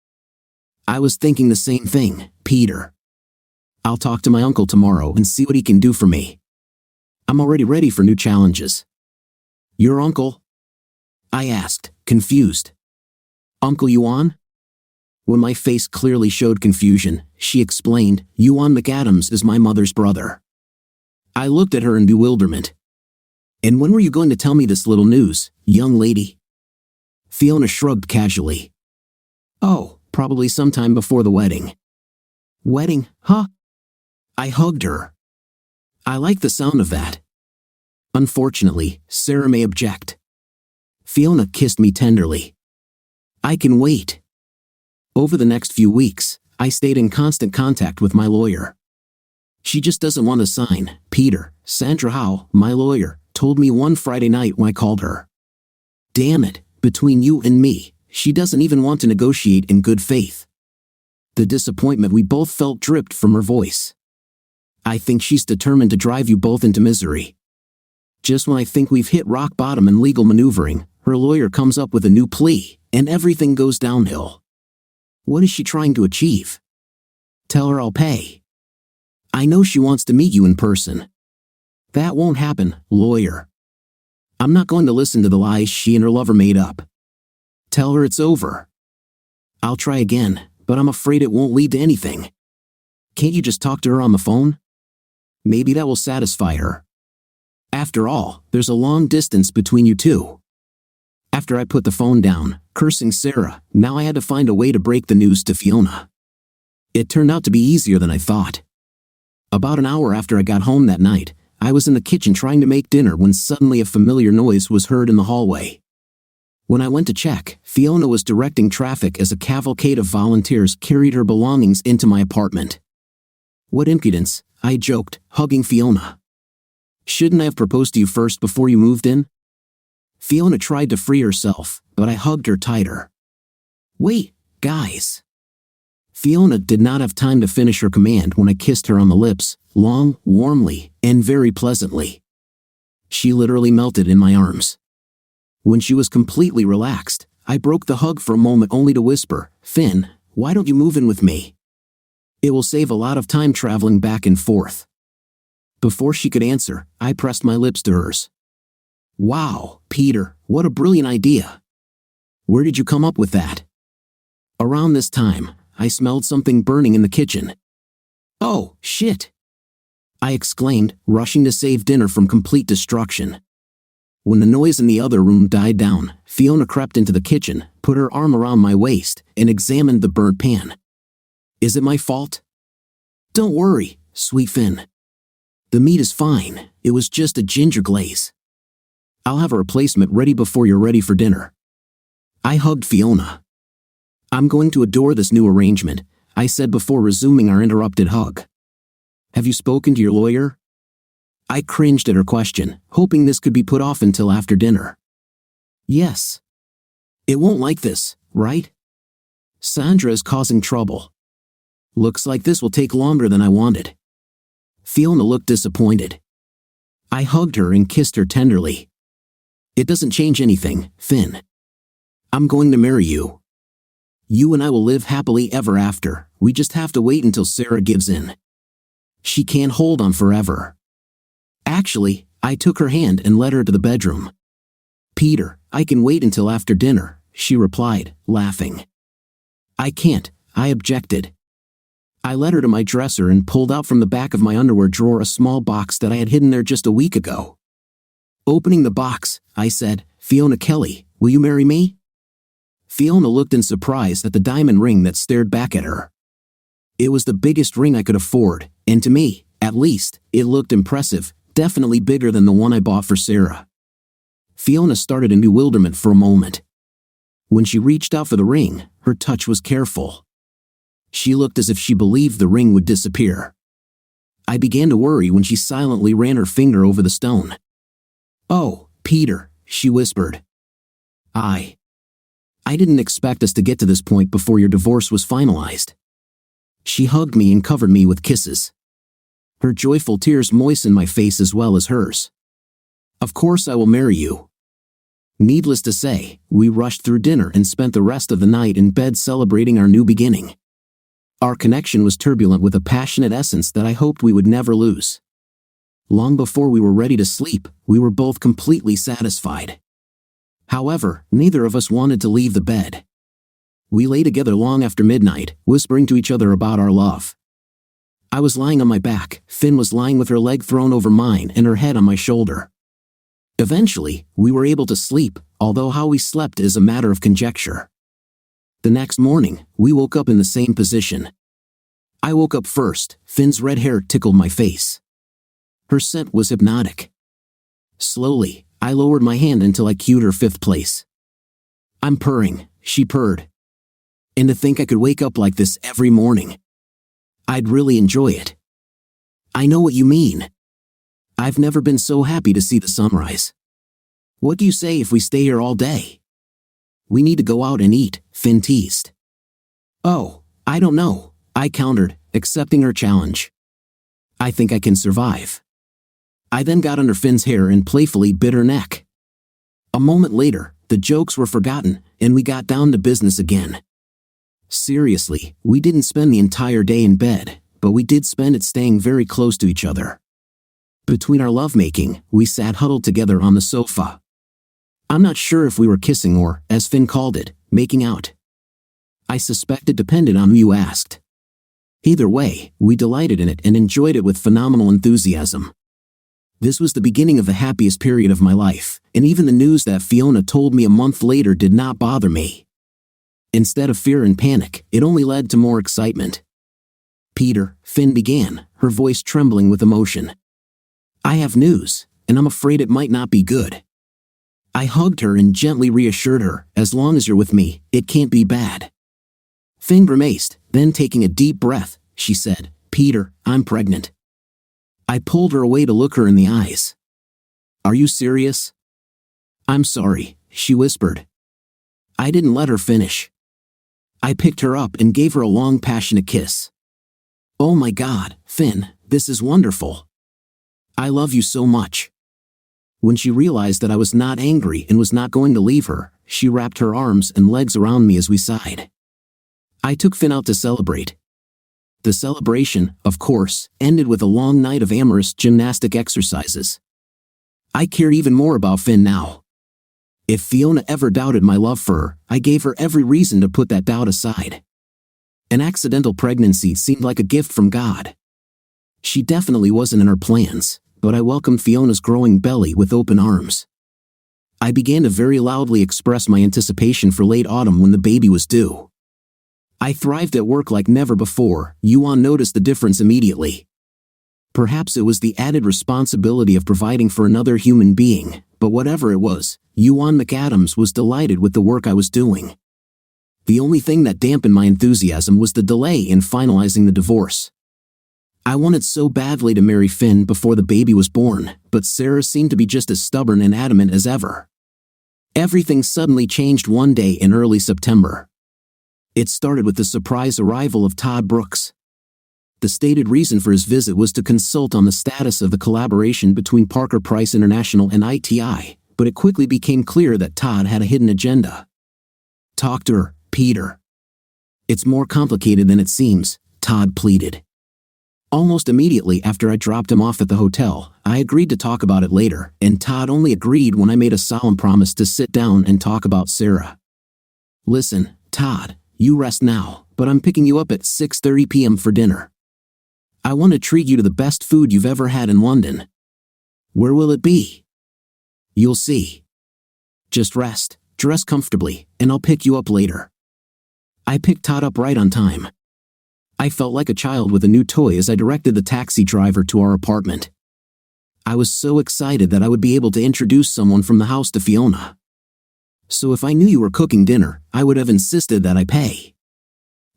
I was thinking the same thing, Peter. I'll talk to my uncle tomorrow and see what he can do for me. I'm already ready for new challenges. Your uncle? I asked, confused. Uncle Yuan? When my face clearly showed confusion, she explained, Yuan McAdams is my mother's brother. I looked at her in bewilderment. And when were you going to tell me this little news, young lady? Fiona shrugged casually. Oh, probably sometime before the wedding. Wedding, huh? I hugged her. I like the sound of that. Unfortunately, Sarah may object. Fiona kissed me tenderly. I can wait. Over the next few weeks, I stayed in constant contact with my lawyer. She just doesn't want to sign, Peter. Sandra Howe, my lawyer, told me one Friday night when I called her. Damn it, between you and me, she doesn't even want to negotiate in good faith. The disappointment we both felt dripped from her voice. I think she's determined to drive you both into misery. Just when I think we've hit rock bottom in legal maneuvering, her lawyer comes up with a new plea, and everything goes downhill. What is she trying to achieve? Tell her I'll pay. I know she wants to meet you in person. That won't happen, lawyer. I'm not going to listen to the lies she and her lover made up. Tell her it's over. I'll try again, but I'm afraid it won't lead to anything. Can't you just talk to her on the phone? Maybe that will satisfy her. After all, there's a long distance between you two. After I put the phone down, cursing Sarah, now I had to find a way to break the news to Fiona. It turned out to be easier than I thought. About an hour after I got home that night, I was in the kitchen trying to make dinner when suddenly a familiar noise was heard in the hallway. When I went to check, Fiona was directing traffic as a cavalcade of volunteers carried her belongings into my apartment. What impudence, I joked, hugging Fiona. Shouldn't I have proposed to you first before you moved in? Fiona tried to free herself, but I hugged her tighter. Wait, guys. Fiona did not have time to finish her command when I kissed her on the lips, long, warmly, and very pleasantly. She literally melted in my arms. When she was completely relaxed, I broke the hug for a moment only to whisper, Finn, why don't you move in with me? It will save a lot of time traveling back and forth. Before she could answer, I pressed my lips to hers. Wow, Peter, what a brilliant idea. Where did you come up with that? Around this time, I smelled something burning in the kitchen. Oh, shit! I exclaimed, rushing to save dinner from complete destruction. When the noise in the other room died down, Fiona crept into the kitchen, put her arm around my waist, and examined the burnt pan. Is it my fault? Don't worry, sweet Finn. The meat is fine, it was just a ginger glaze. I'll have a replacement ready before you're ready for dinner. I hugged Fiona. I'm going to adore this new arrangement, I said before resuming our interrupted hug. Have you spoken to your lawyer? I cringed at her question, hoping this could be put off until after dinner. Yes. It won't like this, right? Sandra is causing trouble. Looks like this will take longer than I wanted. Fiona looked disappointed. I hugged her and kissed her tenderly. It doesn't change anything, Finn. I'm going to marry you. You and I will live happily ever after, we just have to wait until Sarah gives in. She can't hold on forever. Actually, I took her hand and led her to the bedroom. Peter, I can wait until after dinner, she replied, laughing. I can't, I objected. I led her to my dresser and pulled out from the back of my underwear drawer a small box that I had hidden there just a week ago. Opening the box, I said, Fiona Kelly, will you marry me? Fiona looked in surprise at the diamond ring that stared back at her. It was the biggest ring I could afford, and to me, at least, it looked impressive, definitely bigger than the one I bought for Sarah. Fiona started in bewilderment for a moment. When she reached out for the ring, her touch was careful. She looked as if she believed the ring would disappear. I began to worry when she silently ran her finger over the stone. Oh, Peter, she whispered. I didn't expect us to get to this point before your divorce was finalized. She hugged me and covered me with kisses. Her joyful tears moistened my face as well as hers. Of course I will marry you. Needless to say, we rushed through dinner and spent the rest of the night in bed celebrating our new beginning. Our connection was turbulent with a passionate essence that I hoped we would never lose. Long before we were ready to sleep, we were both completely satisfied. However, neither of us wanted to leave the bed. We lay together long after midnight, whispering to each other about our love. I was lying on my back, Finn was lying with her leg thrown over mine and her head on my shoulder. Eventually, we were able to sleep, although how we slept is a matter of conjecture. The next morning, we woke up in the same position. I woke up first, Finn's red hair tickled my face. Her scent was hypnotic. Slowly, I lowered my hand until I cued her fifth place. "I'm purring," she purred. "And to think I could wake up like this every morning. I'd really enjoy it." "I know what you mean. I've never been so happy to see the sunrise. What do you say if we stay here all day? We need to go out and eat," Finn teased. "Oh, I don't know," I countered, accepting her challenge. "I think I can survive." I then got under Finn's hair and playfully bit her neck. A moment later, the jokes were forgotten, and we got down to business again. Seriously, we didn't spend the entire day in bed, but we did spend it staying very close to each other. Between our lovemaking, we sat huddled together on the sofa. I'm not sure if we were kissing or, as Finn called it, making out. I suspect it depended on who you asked. Either way, we delighted in it and enjoyed it with phenomenal enthusiasm. This was the beginning of the happiest period of my life, and even the news that Fiona told me a month later did not bother me. Instead of fear and panic, it only led to more excitement. "Peter," Finn began, her voice trembling with emotion. "I have news, and I'm afraid it might not be good." I hugged her and gently reassured her, "As long as you're with me, it can't be bad." Finn grimaced, then taking a deep breath, she said, "Peter, I'm pregnant." I pulled her away to look her in the eyes. "Are you serious?" "I'm sorry," she whispered. I didn't let her finish. I picked her up and gave her a long, passionate kiss. "Oh my God, Finn, this is wonderful. I love you so much." When she realized that I was not angry and was not going to leave her, she wrapped her arms and legs around me as we sighed. I took Finn out to celebrate. The celebration, of course, ended with a long night of amorous gymnastic exercises. I cared even more about Finn now. If Fiona ever doubted my love for her, I gave her every reason to put that doubt aside. An accidental pregnancy seemed like a gift from God. She definitely wasn't in our plans, but I welcomed Fiona's growing belly with open arms. I began to very loudly express my anticipation for late autumn when the baby was due. I thrived at work like never before. Yuan noticed the difference immediately. Perhaps it was the added responsibility of providing for another human being, but whatever it was, Yuan McAdams was delighted with the work I was doing. The only thing that dampened my enthusiasm was the delay in finalizing the divorce. I wanted so badly to marry Finn before the baby was born, but Sarah seemed to be just as stubborn and adamant as ever. Everything suddenly changed one day in early September. It started with the surprise arrival of Todd Brooks. The stated reason for his visit was to consult on the status of the collaboration between Parker Price International and ITI, but it quickly became clear that Todd had a hidden agenda. "Talk to her, Peter." "It's more complicated than it seems," Todd pleaded. Almost immediately after I dropped him off at the hotel, I agreed to talk about it later, and Todd only agreed when I made a solemn promise to sit down and talk about Sarah. "Listen, Todd, you rest now, but I'm picking you up at 6:30 p.m. for dinner. I want to treat you to the best food you've ever had in London." "Where will it be?" "You'll see. Just rest, dress comfortably, and I'll pick you up later." I picked Todd up right on time. I felt like a child with a new toy as I directed the taxi driver to our apartment. I was so excited that I would be able to introduce someone from the house to Fiona. So if I knew you were cooking dinner, I would have insisted that I pay.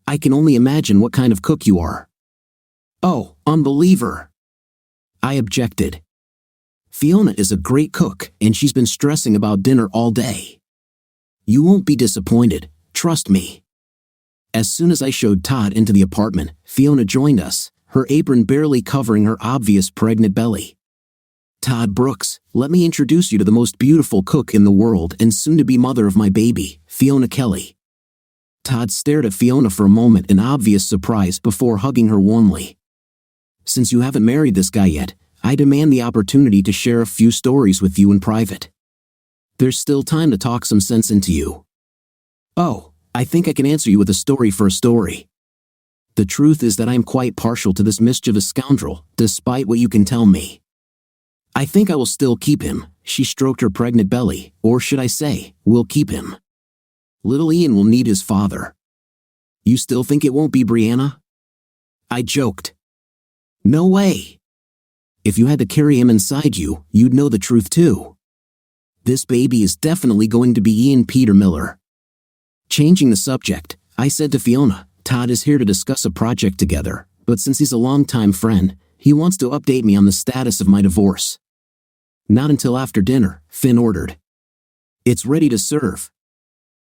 I can only imagine what kind of cook you are. "Oh, unbeliever," I objected. "Fiona is a great cook, and she's been stressing about dinner all day. You won't be disappointed, trust me." As soon as I showed Todd into the apartment, Fiona joined us, her apron barely covering her obvious pregnant belly. Todd Brooks, let me introduce you to the most beautiful cook in the world and soon-to-be mother of my baby, Fiona Kelly. Todd stared at Fiona for a moment in obvious surprise before hugging her warmly. Since you haven't married this guy yet, I demand the opportunity to share a few stories with you in private. There's still time to talk some sense into you. Oh, I think I can answer you with a story for a story. The truth is that I am quite partial to this mischievous scoundrel, despite what you can tell me. I think I will still keep him, she stroked her pregnant belly, or should I say, we'll keep him. Little Ian will need his father. You still think it won't be Brianna? I joked. No way. If you had to carry him inside you, you'd know the truth too. This baby is definitely going to be Ian Peter Miller. Changing the subject, I said to Fiona, Todd is here to discuss a project together, but since he's a longtime friend, he wants to update me on the status of my divorce. Not until after dinner, Finn ordered. It's ready to serve.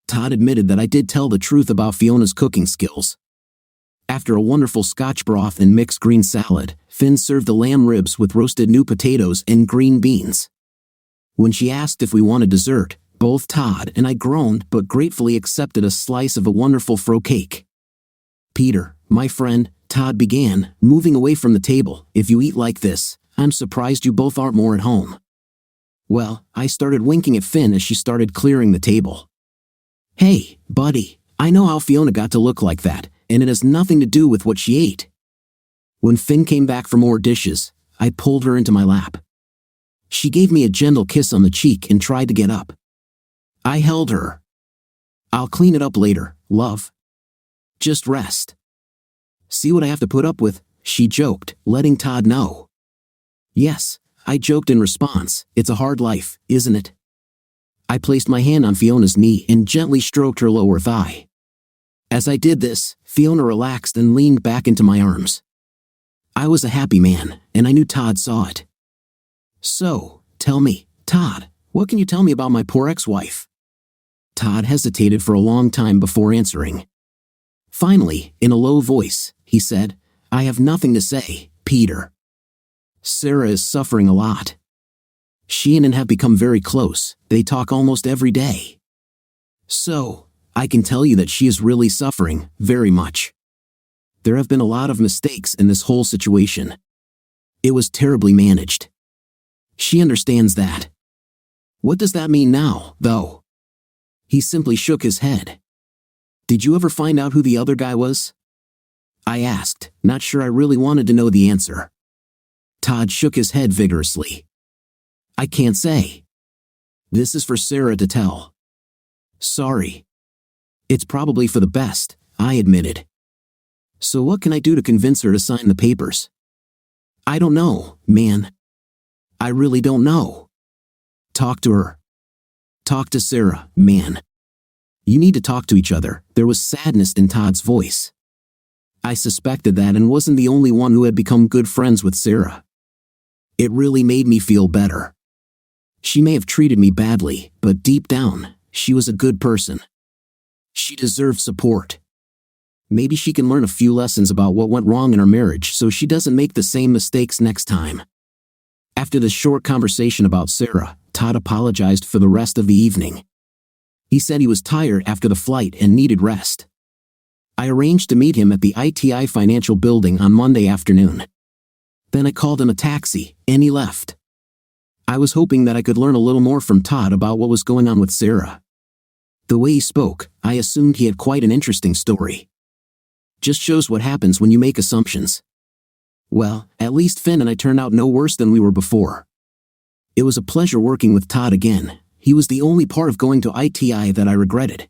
Todd admitted that I did tell the truth about Fiona's cooking skills. After a wonderful scotch broth and mixed green salad, Finn served the lamb ribs with roasted new potatoes and green beans. When she asked if we wanted dessert, both Todd and I groaned but gratefully accepted a slice of a wonderful fro cake. Peter, my friend, Todd began, moving away from the table, if you eat like this, I'm surprised you both aren't more at home. Well, I started winking at Finn as she started clearing the table. Hey, buddy, I know how Fiona got to look like that, and it has nothing to do with what she ate. When Finn came back for more dishes, I pulled her into my lap. She gave me a gentle kiss on the cheek and tried to get up. I held her. I'll clean it up later, love. Just rest. See what I have to put up with, she joked, letting Todd know. Yes, I joked in response, it's a hard life, isn't it? I placed my hand on Fiona's knee and gently stroked her lower thigh. As I did this, Fiona relaxed and leaned back into my arms. I was a happy man, and I knew Todd saw it. So, tell me, Todd, what can you tell me about my poor ex-wife? Todd hesitated for a long time before answering. Finally, in a low voice, he said, I have nothing to say, Peter. Sarah is suffering a lot. She and Ian have become very close, they talk almost every day. So, I can tell you that she is really suffering, very much. There have been a lot of mistakes in this whole situation. It was terribly managed. She understands that. What does that mean now, though? He simply shook his head. Did you ever find out who the other guy was? I asked, not sure I really wanted to know the answer. Todd shook his head vigorously. I can't say. This is for Sarah to tell. Sorry. It's probably for the best, I admitted. So what can I do to convince her to sign the papers? I don't know, man. I really don't know. Talk to her. Talk to Sarah, man. You need to talk to each other, there was sadness in Todd's voice. I suspected that and wasn't the only one who had become good friends with Sarah. It really made me feel better. She may have treated me badly, but deep down, she was a good person. She deserved support. Maybe she can learn a few lessons about what went wrong in her marriage so she doesn't make the same mistakes next time. After this short conversation about Sarah, Todd apologized for the rest of the evening. He said he was tired after the flight and needed rest. I arranged to meet him at the ITI Financial Building on Monday afternoon. Then I called him a taxi, and he left. I was hoping that I could learn a little more from Todd about what was going on with Sarah. The way he spoke, I assumed he had quite an interesting story. Just shows what happens when you make assumptions. Well, at least Finn and I turned out no worse than we were before. It was a pleasure working with Todd again. He was the only part of going to ITI that I regretted.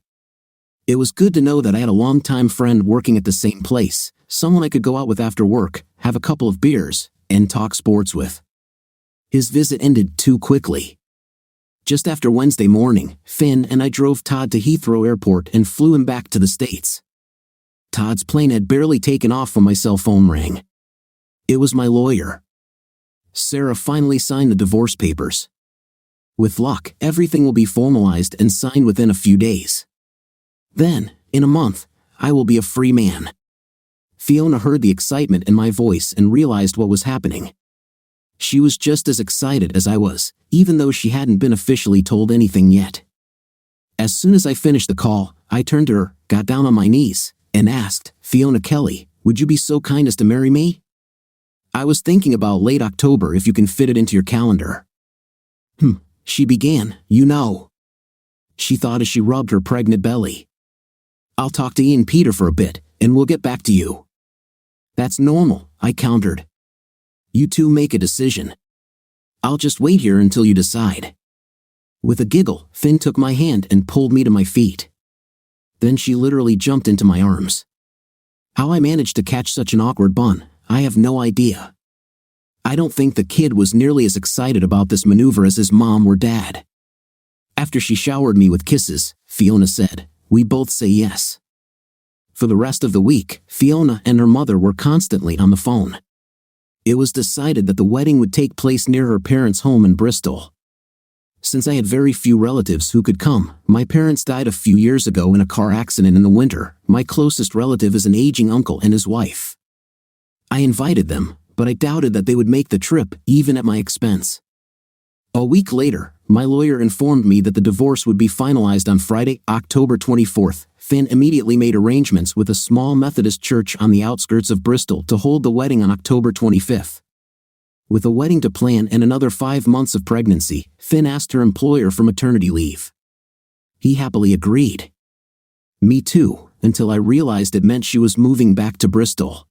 It was good to know that I had a longtime friend working at the same place, someone I could go out with after work, have a couple of beers, and talk sports with. His visit ended too quickly. Just after Wednesday morning, Finn and I drove Todd to Heathrow Airport and flew him back to the States. Todd's plane had barely taken off when my cell phone rang. It was my lawyer. Sarah finally signed the divorce papers. With luck, everything will be formalized and signed within a few days. Then, in a month, I will be a free man. Fiona heard the excitement in my voice and realized what was happening. She was just as excited as I was, even though she hadn't been officially told anything yet. As soon as I finished the call, I turned to her, got down on my knees, and asked, "Fiona Kelly, would you be so kind as to marry me? I was thinking about late October if you can fit it into your calendar." She began, "You know." She thought as she rubbed her pregnant belly. "I'll talk to Ian Peter for a bit, and we'll get back to you." "That's normal," I countered. "You two make a decision. I'll just wait here until you decide." With a giggle, Finn took my hand and pulled me to my feet. Then she literally jumped into my arms. How I managed to catch such an awkward bun, I have no idea. I don't think the kid was nearly as excited about this maneuver as his mom or dad. After she showered me with kisses, Fiona said, "We both say yes." For the rest of the week, Fiona and her mother were constantly on the phone. It was decided that the wedding would take place near her parents' home in Bristol. Since I had very few relatives who could come, my parents died a few years ago in a car accident in the winter. My closest relative is an aging uncle and his wife. I invited them, but I doubted that they would make the trip, even at my expense. A week later, my lawyer informed me that the divorce would be finalized on Friday, October 24th. Finn immediately made arrangements with a small Methodist church on the outskirts of Bristol to hold the wedding on October 25th. With a wedding to plan and another 5 months of pregnancy, Finn asked her employer for maternity leave. He happily agreed. Me too, until I realized it meant she was moving back to Bristol.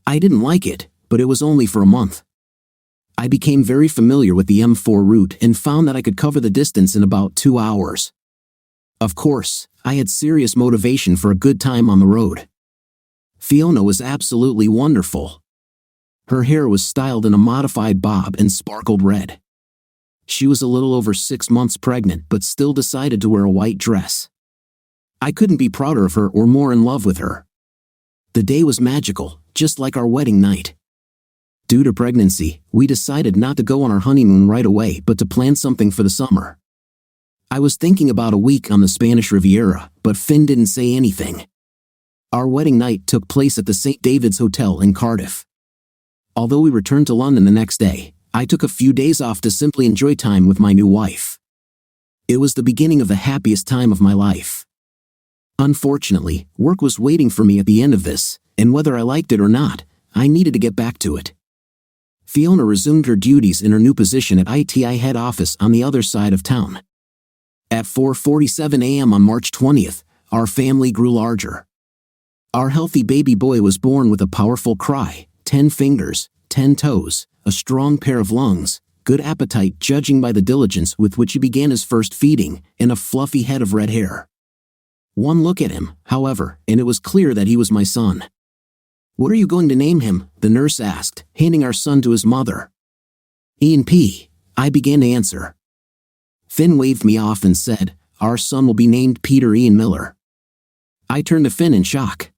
I didn't like it, but it was only for a month. I became very familiar with the M4 route and found that I could cover the distance in about 2 hours. Of course, I had serious motivation for a good time on the road. Fiona was absolutely wonderful. Her hair was styled in a modified bob and sparkled red. She was a little over 6 months pregnant but still decided to wear a white dress. I couldn't be prouder of her or more in love with her. The day was magical, just like our wedding night. Due to pregnancy, we decided not to go on our honeymoon right away but to plan something for the summer. I was thinking about a week on the Spanish Riviera, but Finn didn't say anything. Our wedding night took place at the St. David's Hotel in Cardiff. Although we returned to London the next day, I took a few days off to simply enjoy time with my new wife. It was the beginning of the happiest time of my life. Unfortunately, work was waiting for me at the end of this, and whether I liked it or not, I needed to get back to it. Fiona resumed her duties in her new position at ITI head office on the other side of town. At 4:47 a.m. on March 20th, our family grew larger. Our healthy baby boy was born with a powerful cry, 10 fingers, 10 toes, a strong pair of lungs, good appetite judging by the diligence with which he began his first feeding, and a fluffy head of red hair. One look at him, however, and it was clear that he was my son. "What are you going to name him?" the nurse asked, handing our son to his mother. "Ian P.," I began to answer. Finn waved me off and said, "Our son will be named Peter Ian Miller." I turned to Finn in shock.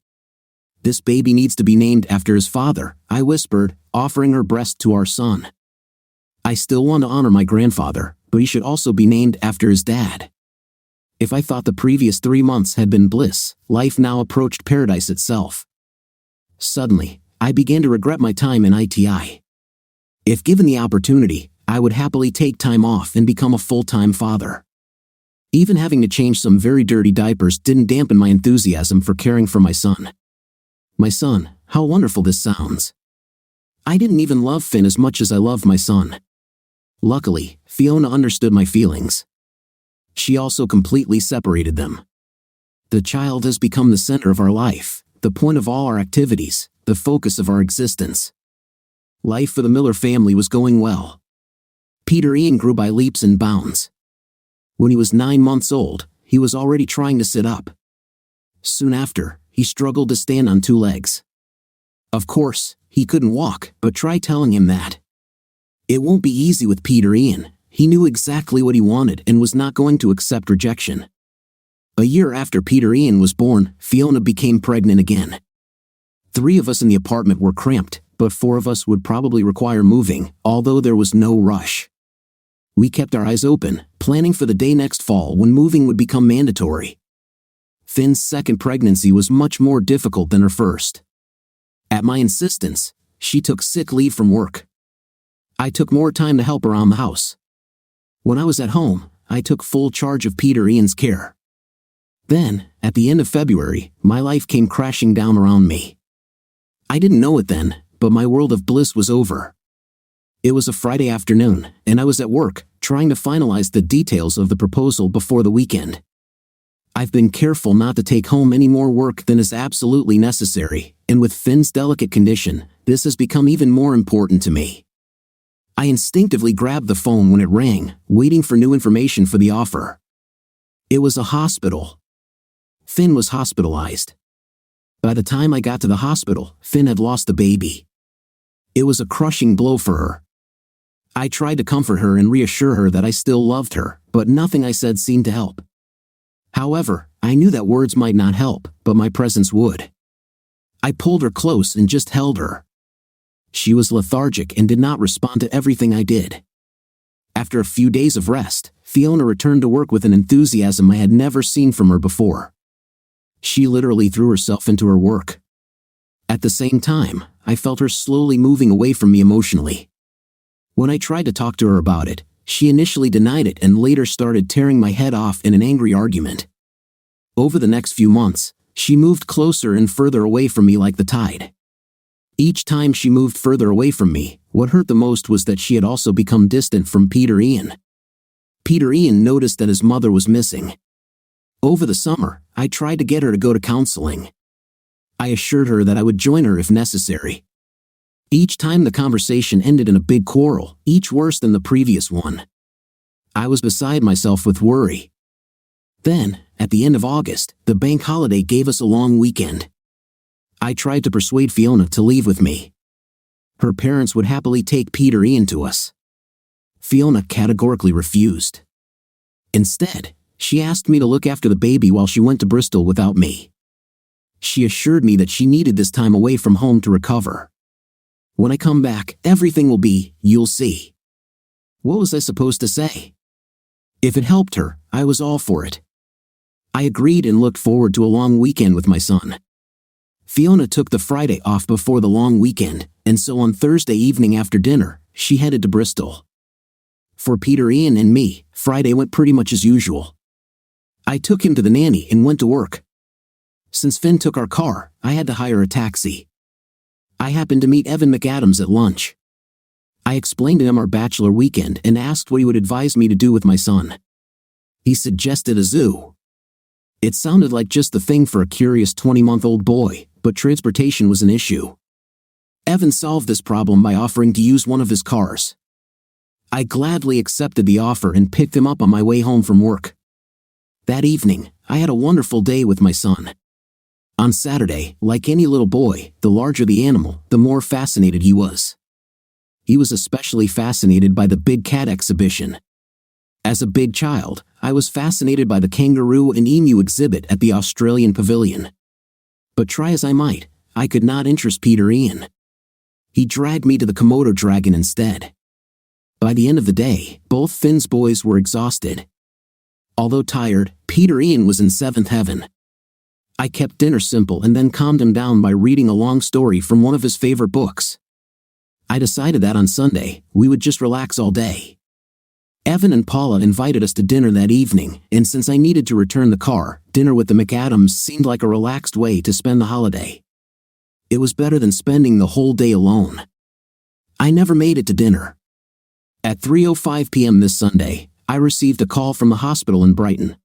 "This baby needs to be named after his father," I whispered, offering her breast to our son. "I still want to honor my grandfather, but he should also be named after his dad." If I thought the previous 3 months had been bliss, life now approached paradise itself. Suddenly, I began to regret my time in ITI. If given the opportunity, I would happily take time off and become a full-time father. Even having to change some very dirty diapers didn't dampen my enthusiasm for caring for my son. My son, how wonderful this sounds. I didn't even love Finn as much as I loved my son. Luckily, Fiona understood my feelings. She also completely separated them. The child has become the center of our life, the point of all our activities, the focus of our existence. Life for the Miller family was going well. Peter Ian grew by leaps and bounds. When he was 9 months old, he was already trying to sit up. Soon after, he struggled to stand on 2 legs. Of course, he couldn't walk, but try telling him that. It won't be easy with Peter Ian. He knew exactly what he wanted and was not going to accept rejection. A year after Peter Ian was born, Fiona became pregnant again. 3 of us in the apartment were cramped, but 4 of us would probably require moving, although there was no rush. We kept our eyes open, planning for the day next fall when moving would become mandatory. Finn's second pregnancy was much more difficult than her first. At my insistence, she took sick leave from work. I took more time to help around the house. When I was at home, I took full charge of Peter Ian's care. Then, at the end of February, my life came crashing down around me. I didn't know it then, but my world of bliss was over. It was a Friday afternoon, and I was at work, trying to finalize the details of the proposal before the weekend. I've been careful not to take home any more work than is absolutely necessary, and with Finn's delicate condition, this has become even more important to me. I instinctively grabbed the phone when it rang, waiting for new information for the offer. It was a hospital. Finn was hospitalized. By the time I got to the hospital, Finn had lost the baby. It was a crushing blow for her. I tried to comfort her and reassure her that I still loved her, but nothing I said seemed to help. However, I knew that words might not help, but my presence would. I pulled her close and just held her. She was lethargic and did not respond to everything I did. After a few days of rest, Fiona returned to work with an enthusiasm I had never seen from her before. She literally threw herself into her work. At the same time, I felt her slowly moving away from me emotionally. When I tried to talk to her about it, she initially denied it and later started tearing my head off in an angry argument. Over the next few months, she moved closer and further away from me like the tide. Each time she moved further away from me, what hurt the most was that she had also become distant from Peter Ian. Peter Ian noticed that his mother was missing. Over the summer, I tried to get her to go to counseling. I assured her that I would join her if necessary. Each time the conversation ended in a big quarrel, each worse than the previous one. I was beside myself with worry. Then, at the end of August, the bank holiday gave us a long weekend. I tried to persuade Fiona to leave with me. Her parents would happily take Peter Ian to us. Fiona categorically refused. Instead, she asked me to look after the baby while she went to Bristol without me. She assured me that she needed this time away from home to recover. When I come back, everything will be, you'll see. What was I supposed to say? If it helped her, I was all for it. I agreed and looked forward to a long weekend with my son. Fiona took the Friday off before the long weekend, and so on Thursday evening after dinner, she headed to Bristol. For Peter Ian and me, Friday went pretty much as usual. I took him to the nanny and went to work. Since Finn took our car, I had to hire a taxi. I happened to meet Evan McAdams at lunch. I explained to him our bachelor weekend and asked what he would advise me to do with my son. He suggested a zoo. It sounded like just the thing for a curious 20-month-old boy, but transportation was an issue. Evan solved this problem by offering to use one of his cars. I gladly accepted the offer and picked him up on my way home from work. That evening, I had a wonderful day with my son. On Saturday, like any little boy, the larger the animal, the more fascinated he was. He was especially fascinated by the big cat exhibition. As a big child, I was fascinated by the kangaroo and emu exhibit at the Australian Pavilion. But try as I might, I could not interest Peter Ian. He dragged me to the Komodo dragon instead. By the end of the day, both Finn's boys were exhausted. Although tired, Peter Ian was in seventh heaven. I kept dinner simple and then calmed him down by reading a long story from one of his favorite books. I decided that on Sunday, we would just relax all day. Evan and Paula invited us to dinner that evening, and since I needed to return the car, dinner with the McAdams seemed like a relaxed way to spend the holiday. It was better than spending the whole day alone. I never made it to dinner. At 3:05 p.m. this Sunday, I received a call from the hospital in Brighton.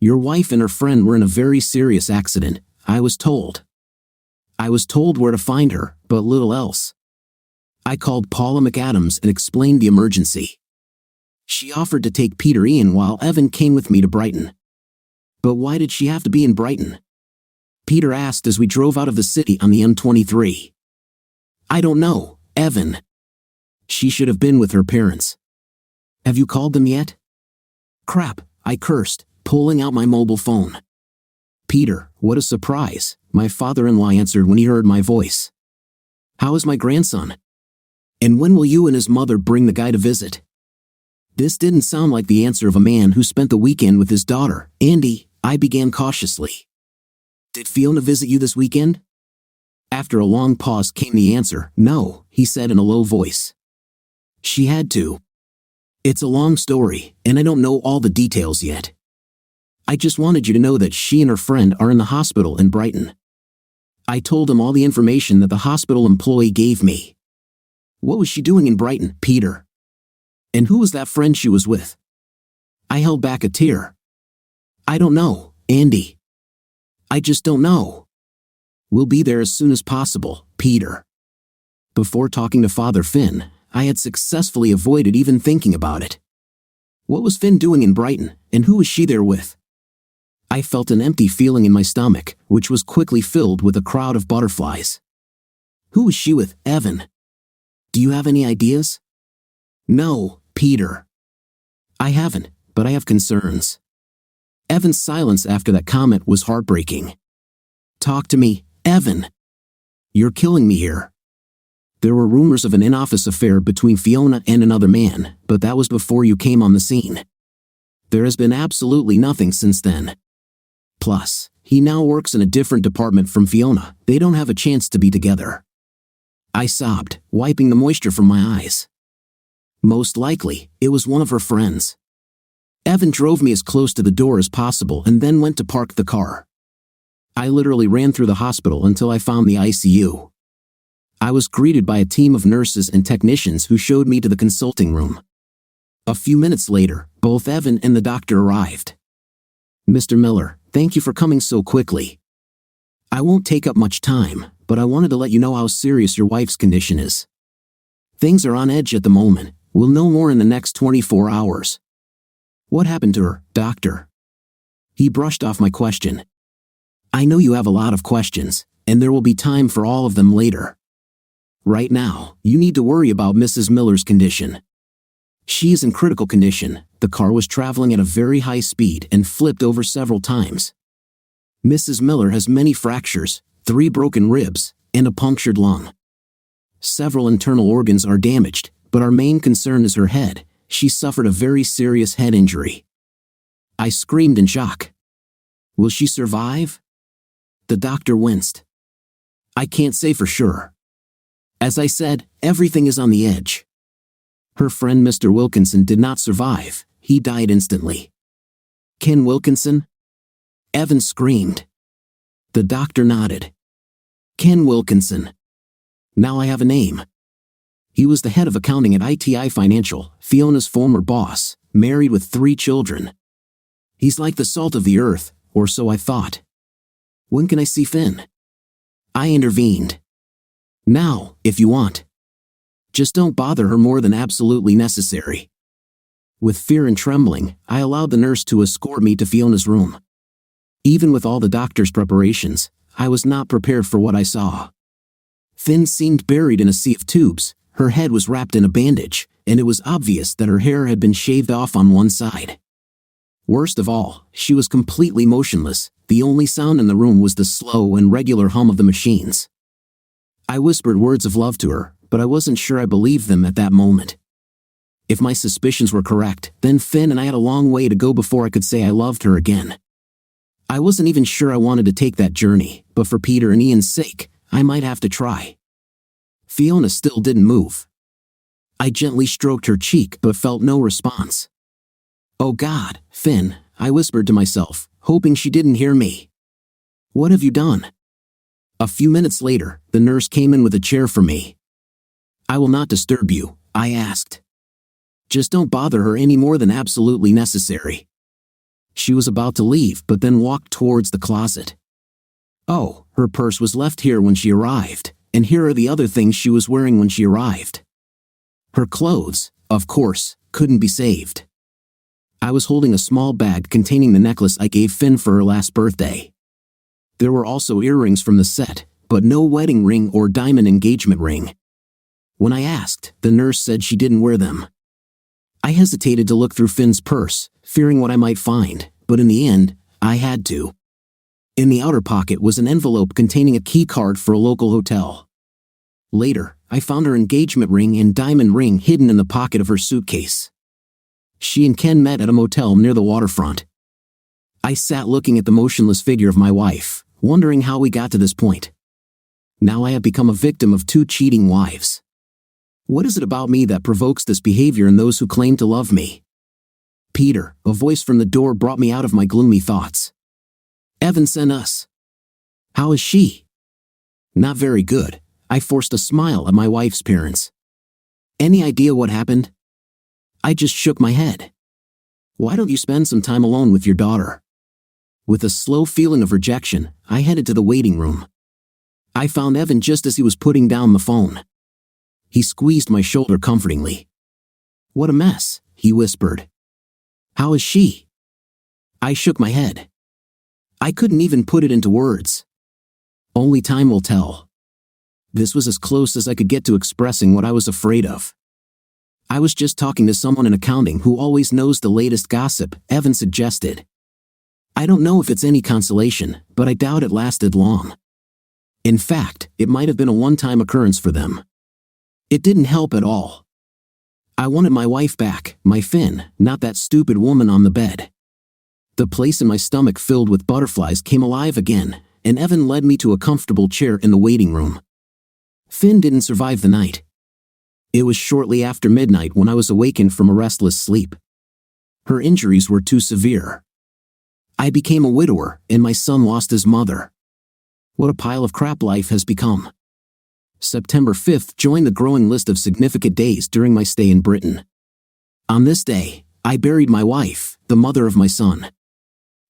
Your wife and her friend were in a very serious accident, I was told. I was told where to find her, but little else. I called Paula McAdams and explained the emergency. She offered to take Peter Ian while Evan came with me to Brighton. But why did she have to be in Brighton? Peter asked as we drove out of the city on the M23. I don't know, Evan. She should have been with her parents. Have you called them yet? Crap, I cursed, pulling out my mobile phone. Peter, what a surprise, my father-in-law answered when he heard my voice. How is my grandson? And when will you and his mother bring the guy to visit? This didn't sound like the answer of a man who spent the weekend with his daughter, Andy, I began cautiously. Did Fiona visit you this weekend? After a long pause came the answer, no, he said in a low voice. She had to. It's a long story, and I don't know all the details yet. I just wanted you to know that she and her friend are in the hospital in Brighton. I told him all the information that the hospital employee gave me. What was she doing in Brighton, Peter? And who was that friend she was with? I held back a tear. I don't know, Andy. I just don't know. We'll be there as soon as possible, Peter. Before talking to Father Finn, I had successfully avoided even thinking about it. What was Finn doing in Brighton, and who was she there with? I felt an empty feeling in my stomach, which was quickly filled with a crowd of butterflies. Who was she with, Evan? Do you have any ideas? No, Peter. I haven't, but I have concerns. Evan's silence after that comment was heartbreaking. Talk to me, Evan. You're killing me here. There were rumors of an in-office affair between Fiona and another man, but that was before you came on the scene. There has been absolutely nothing since then. Plus, he now works in a different department from Fiona. They don't have a chance to be together. I sobbed, wiping the moisture from my eyes. Most likely, it was one of her friends. Evan drove me as close to the door as possible and then went to park the car. I literally ran through the hospital until I found the ICU. I was greeted by a team of nurses and technicians who showed me to the consulting room. A few minutes later, both Evan and the doctor arrived. Mr. Miller, thank you for coming so quickly. I won't take up much time, but I wanted to let you know how serious your wife's condition is. Things are on edge at the moment. We'll know more in the next 24 hours. What happened to her, doctor? He brushed off my question. I know you have a lot of questions, and there will be time for all of them later. Right now, you need to worry about Mrs. Miller's condition. She is in critical condition. The car was traveling at a very high speed and flipped over several times. Mrs. Miller has many fractures, 3 broken ribs, and a punctured lung. Several internal organs are damaged, but our main concern is her head. She suffered a very serious head injury. I screamed in shock. Will she survive? The doctor winced. I can't say for sure. As I said, everything is on the edge. Her friend Mr. Wilkinson did not survive. He died instantly. Ken Wilkinson? Evan screamed. The doctor nodded. Ken Wilkinson. Now I have a name. He was the head of accounting at ITI Financial, Fiona's former boss, married with 3 children. He's like the salt of the earth, or so I thought. When can I see Finn? I intervened. Now, if you want. Just don't bother her more than absolutely necessary. With fear and trembling, I allowed the nurse to escort me to Fiona's room. Even with all the doctor's preparations, I was not prepared for what I saw. Finn seemed buried in a sea of tubes. Her head was wrapped in a bandage, and it was obvious that her hair had been shaved off on one side. Worst of all, she was completely motionless. The only sound in the room was the slow and regular hum of the machines. I whispered words of love to her, but I wasn't sure I believed them at that moment. If my suspicions were correct, then Finn and I had a long way to go before I could say I loved her again. I wasn't even sure I wanted to take that journey, but for Peter and Ian's sake, I might have to try. Fiona still didn't move. I gently stroked her cheek but felt no response. Oh God, Finn, I whispered to myself, hoping she didn't hear me. What have you done? A few minutes later, the nurse came in with a chair for me. I will not disturb you, I asked. Just don't bother her any more than absolutely necessary. She was about to leave but then walked towards the closet. Oh, her purse was left here when she arrived, and here are the other things she was wearing when she arrived. Her clothes, of course, couldn't be saved. I was holding a small bag containing the necklace I gave Finn for her last birthday. There were also earrings from the set, but no wedding ring or diamond engagement ring. When I asked, the nurse said she didn't wear them. I hesitated to look through Finn's purse, fearing what I might find, but in the end, I had to. In the outer pocket was an envelope containing a key card for a local hotel. Later, I found her engagement ring and diamond ring hidden in the pocket of her suitcase. She and Ken met at a motel near the waterfront. I sat looking at the motionless figure of my wife, wondering how we got to this point. Now I have become a victim of 2 cheating wives. What is it about me that provokes this behavior in those who claim to love me? Peter, a voice from the door brought me out of my gloomy thoughts. Evan sent us. How is she? Not very good. I forced a smile at my wife's parents. Any idea what happened? I just shook my head. Why don't you spend some time alone with your daughter? With a slow feeling of rejection, I headed to the waiting room. I found Evan just as he was putting down the phone. He squeezed my shoulder comfortingly. What a mess, he whispered. How is she? I shook my head. I couldn't even put it into words. Only time will tell. This was as close as I could get to expressing what I was afraid of. I was just talking to someone in accounting who always knows the latest gossip, Evan suggested. I don't know if it's any consolation, but I doubt it lasted long. In fact, it might have been a one-time occurrence for them. It didn't help at all. I wanted my wife back, my Finn, not that stupid woman on the bed. The place in my stomach filled with butterflies came alive again, and Evan led me to a comfortable chair in the waiting room. Finn didn't survive the night. It was shortly after midnight when I was awakened from a restless sleep. Her injuries were too severe. I became a widower, and my son lost his mother. What a pile of crap life has become. September 5th joined the growing list of significant days during my stay in Britain. On this day, I buried my wife, the mother of my son.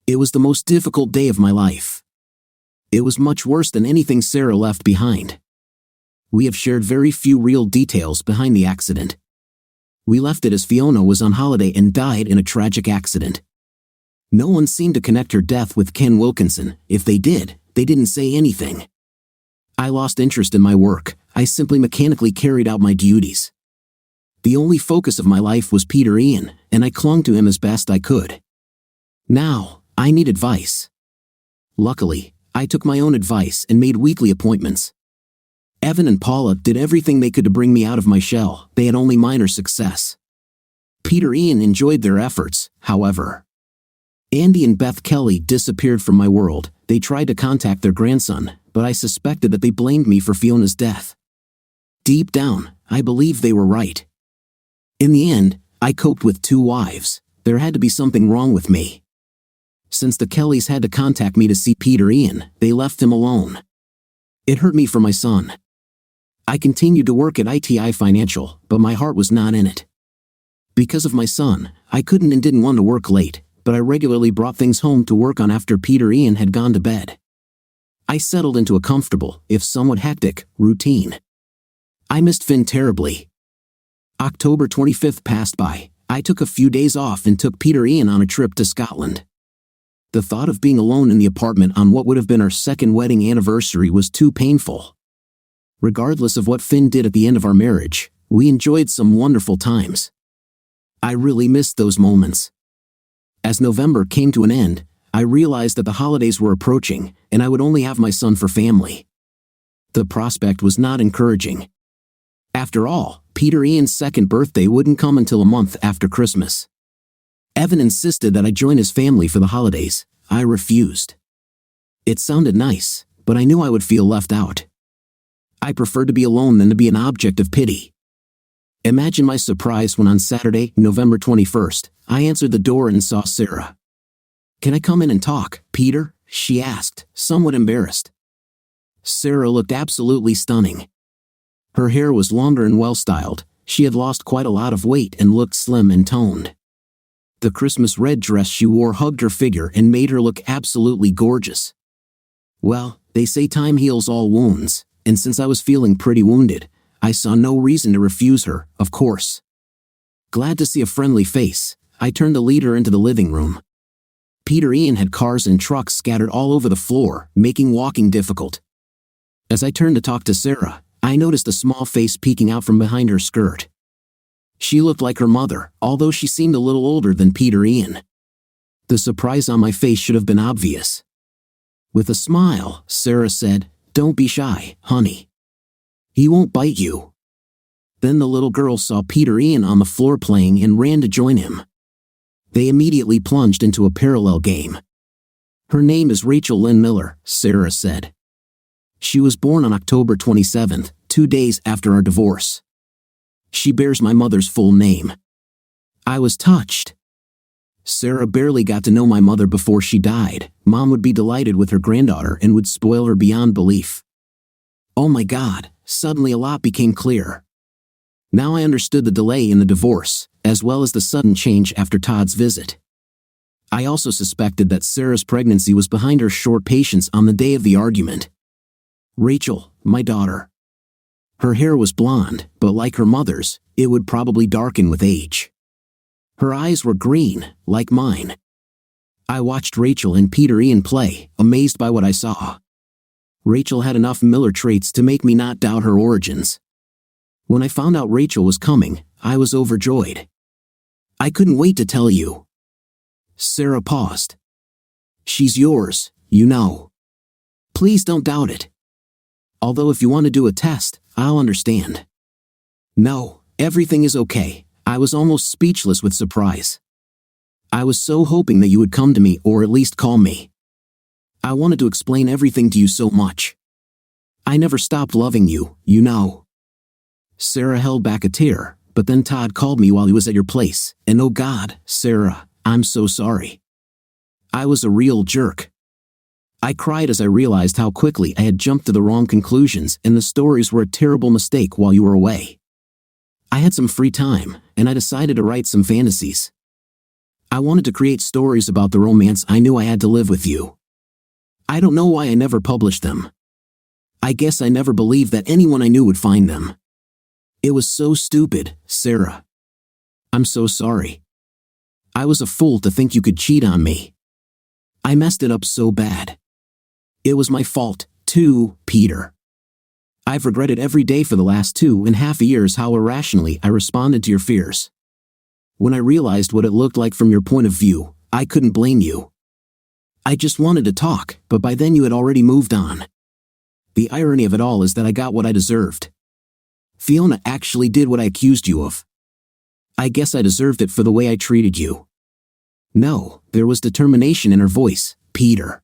It was the most difficult day of my life. It was much worse than anything Sarah left behind. We have shared very few real details behind the accident. We left it as Fiona was on holiday and died in a tragic accident. No one seemed to connect her death with Ken Wilkinson. If they did, they didn't say anything. I lost interest in my work. I simply mechanically carried out my duties. The only focus of my life was Peter Ian, and I clung to him as best I could. Now, I need advice. Luckily, I took my own advice and made weekly appointments. Evan and Paula did everything they could to bring me out of my shell. They had only minor success. Peter Ian enjoyed their efforts, however. Andy and Beth Kelly disappeared from my world. They tried to contact their grandson, but I suspected that they blamed me for Fiona's death. Deep down, I believed they were right. In the end, I coped with 2 wives. There had to be something wrong with me. Since the Kellys had to contact me to see Peter Ian, they left him alone. It hurt me for my son. I continued to work at ITI Financial, but my heart was not in it. Because of my son, I couldn't and didn't want to work late, but I regularly brought things home to work on after Peter Ian had gone to bed. I settled into a comfortable, if somewhat hectic, routine. I missed Finn terribly. October 25th passed by. I took a few days off and took Peter Ian on a trip to Scotland. The thought of being alone in the apartment on what would have been our second wedding anniversary was too painful. Regardless of what Finn did at the end of our marriage, we enjoyed some wonderful times. I really missed those moments. As November came to an end, I realized that the holidays were approaching, and I would only have my son for family. The prospect was not encouraging. After all, Peter Ian's second birthday wouldn't come until a month after Christmas. Evan insisted that I join his family for the holidays. I refused. It sounded nice, but I knew I would feel left out. I preferred to be alone than to be an object of pity. Imagine my surprise when on Saturday, November 21st, I answered the door and saw Sarah. "Can I come in and talk, Peter?" she asked, somewhat embarrassed. Sarah looked absolutely stunning. Her hair was longer and well-styled. She had lost quite a lot of weight and looked slim and toned. The Christmas red dress she wore hugged her figure and made her look absolutely gorgeous. Well, they say time heals all wounds, and since I was feeling pretty wounded, I saw no reason to refuse her, of course. Glad to see a friendly face, I turned to lead her into the living room. Peter Ian had cars and trucks scattered all over the floor, making walking difficult. As I turned to talk to Sarah, I noticed a small face peeking out from behind her skirt. She looked like her mother, although she seemed a little older than Peter Ian. The surprise on my face should have been obvious. With a smile, Sarah said, "Don't be shy, honey. He won't bite you." Then the little girl saw Peter Ian on the floor playing and ran to join him. They immediately plunged into a parallel game. "Her name is Rachel Lynn Miller," Sarah said. "She was born on October 27th, 2 days after our divorce. She bears my mother's full name. I was touched. Sarah barely got to know my mother before she died. Mom would be delighted with her granddaughter and would spoil her beyond belief. Oh my God, suddenly a lot became clear. Now I understood the delay in the divorce, as well as the sudden change after Todd's visit. I also suspected that Sarah's pregnancy was behind her short patience on the day of the argument. Rachel, my daughter. Her hair was blonde, but like her mother's, it would probably darken with age. Her eyes were green, like mine. I watched Rachel and Peter Ian play, amazed by what I saw. Rachel had enough Miller traits to make me not doubt her origins. When I found out Rachel was coming, I was overjoyed. I couldn't wait to tell you. Sarah paused. She's yours, you know. Please don't doubt it. Although if you want to do a test, I'll understand. No, everything is okay. I was almost speechless with surprise. I was so hoping that you would come to me or at least call me. I wanted to explain everything to you so much. I never stopped loving you, you know. Sarah held back a tear, but then Todd called me while he was at your place, and oh God, Sarah, I'm so sorry. I was a real jerk. I cried as I realized how quickly I had jumped to the wrong conclusions and the stories were a terrible mistake while you were away. I had some free time, and I decided to write some fantasies. I wanted to create stories about the romance I knew I had to live with you. I don't know why I never published them. I guess I never believed that anyone I knew would find them. It was so stupid, Sarah. I'm so sorry. I was a fool to think you could cheat on me. I messed it up so bad. It was my fault, too, Peter. I've regretted every day for the last 2.5 years how irrationally I responded to your fears. When I realized what it looked like from your point of view, I couldn't blame you. I just wanted to talk, but by then you had already moved on. The irony of it all is that I got what I deserved. Fiona actually did what I accused you of. I guess I deserved it for the way I treated you. No, there was determination in her voice, Peter.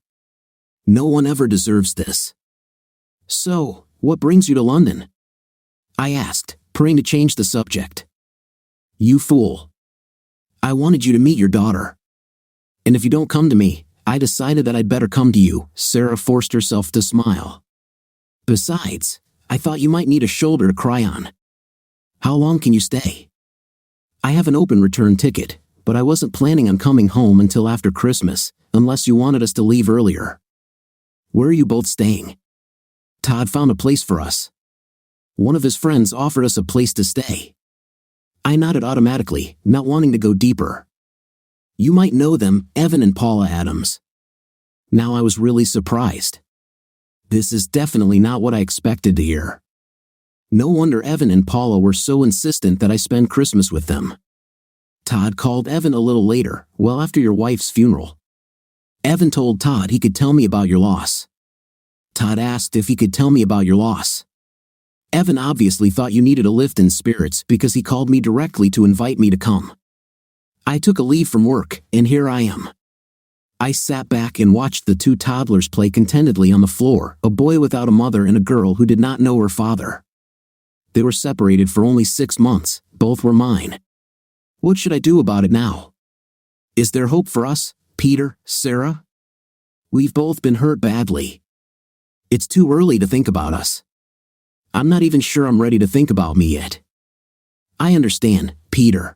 No one ever deserves this. So, what brings you to London? I asked, praying to change the subject. You fool. I wanted you to meet your daughter. And if you don't come to me, I decided that I'd better come to you. Sarah forced herself to smile. Besides, I thought you might need a shoulder to cry on. How long can you stay? I have an open return ticket, but I wasn't planning on coming home until after Christmas, unless you wanted us to leave earlier. Where are you both staying? Todd found a place for us. One of his friends offered us a place to stay. I nodded automatically, not wanting to go deeper. You might know them, Evan and Paula Adams. Now I was really surprised. This is definitely not what I expected to hear. No wonder Evan and Paula were so insistent that I spend Christmas with them. Todd called Evan a little later, well after your wife's funeral. Evan told Todd he could tell me about your loss. Todd asked if he could tell me about your loss. Evan obviously thought you needed a lift in spirits because he called me directly to invite me to come. I took a leave from work, and here I am. I sat back and watched the 2 toddlers play contentedly on the floor, a boy without a mother and a girl who did not know her father. They were separated for only 6 months, both were mine. What should I do about it now? Is there hope for us, Peter, Sarah? We've both been hurt badly. It's too early to think about us. I'm not even sure I'm ready to think about me yet. I understand, Peter.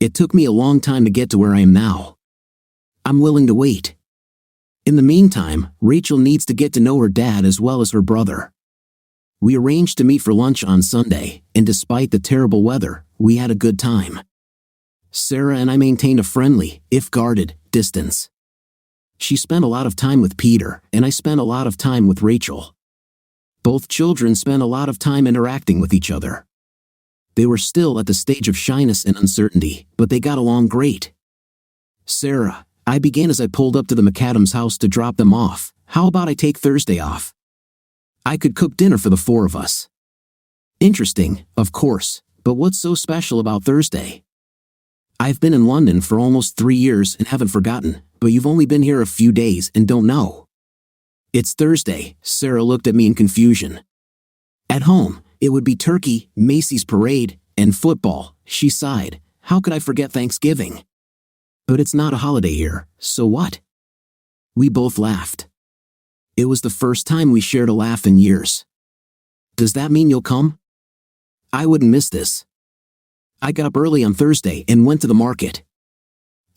It took me a long time to get to where I am now. I'm willing to wait. In the meantime, Rachel needs to get to know her dad as well as her brother. We arranged to meet for lunch on Sunday, and despite the terrible weather, we had a good time. Sarah and I maintained a friendly, if guarded, distance. She spent a lot of time with Peter, and I spent a lot of time with Rachel. Both children spent a lot of time interacting with each other. They were still at the stage of shyness and uncertainty, but they got along great. Sarah, I began as I pulled up to the McAdams' house to drop them off. How about I take Thursday off? I could cook dinner for the 4 of us. Interesting, of course, but what's so special about Thursday? I've been in London for almost 3 years and haven't forgotten, but you've only been here a few days and don't know. It's Thursday, Sarah looked at me in confusion. At home, it would be turkey, Macy's parade, and football. She sighed. How could I forget Thanksgiving? But it's not a holiday here, so what? We both laughed. It was the first time we shared a laugh in years. Does that mean you'll come? I wouldn't miss this. I got up early on Thursday and went to the market.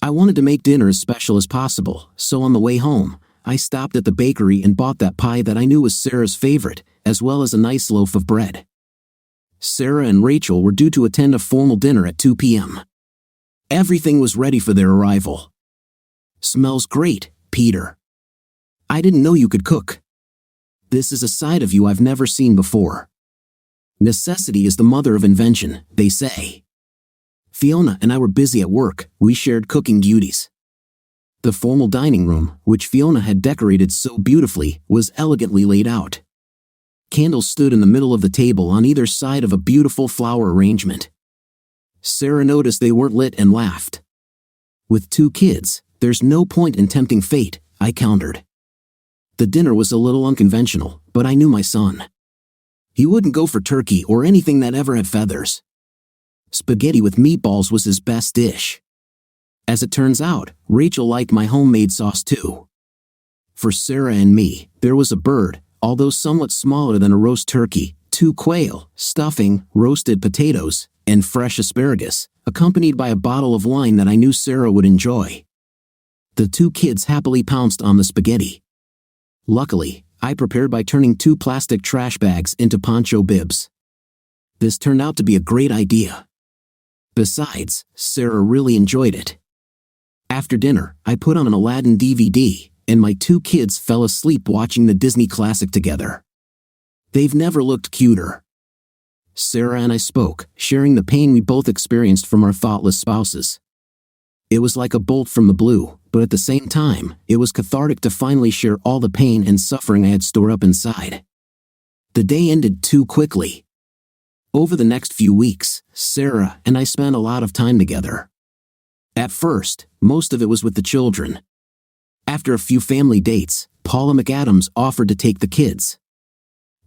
I wanted to make dinner as special as possible, so on the way home, I stopped at the bakery and bought that pie that I knew was Sarah's favorite, as well as a nice loaf of bread. Sarah and Rachel were due to attend a formal dinner at 2 p.m. Everything was ready for their arrival. Smells great, Peter. I didn't know you could cook. This is a side of you I've never seen before. Necessity is the mother of invention, they say. Fiona and I were busy at work. We shared cooking duties. The formal dining room, which Fiona had decorated so beautifully, was elegantly laid out. Candles stood in the middle of the table on either side of a beautiful flower arrangement. Sarah noticed they weren't lit and laughed. With 2 kids, there's no point in tempting fate, I countered. The dinner was a little unconventional, but I knew my son. He wouldn't go for turkey or anything that ever had feathers. Spaghetti with meatballs was his best dish. As it turns out, Rachel liked my homemade sauce too. For Sarah and me, there was a bird, although somewhat smaller than a roast turkey, 2 quail, stuffing, roasted potatoes, and fresh asparagus, accompanied by a bottle of wine that I knew Sarah would enjoy. The 2 kids happily pounced on the spaghetti. Luckily, I prepared by turning 2 plastic trash bags into poncho bibs. This turned out to be a great idea. Besides, Sarah really enjoyed it. After dinner, I put on an Aladdin DVD, and my 2 kids fell asleep watching the Disney classic together. They've never looked cuter. Sarah and I spoke, sharing the pain we both experienced from our thoughtless spouses. It was like a bolt from the blue, but at the same time, it was cathartic to finally share all the pain and suffering I had stored up inside. The day ended too quickly. Over the next few weeks, Sarah and I spent a lot of time together. At first, most of it was with the children. After a few family dates, Paula McAdams offered to take the kids.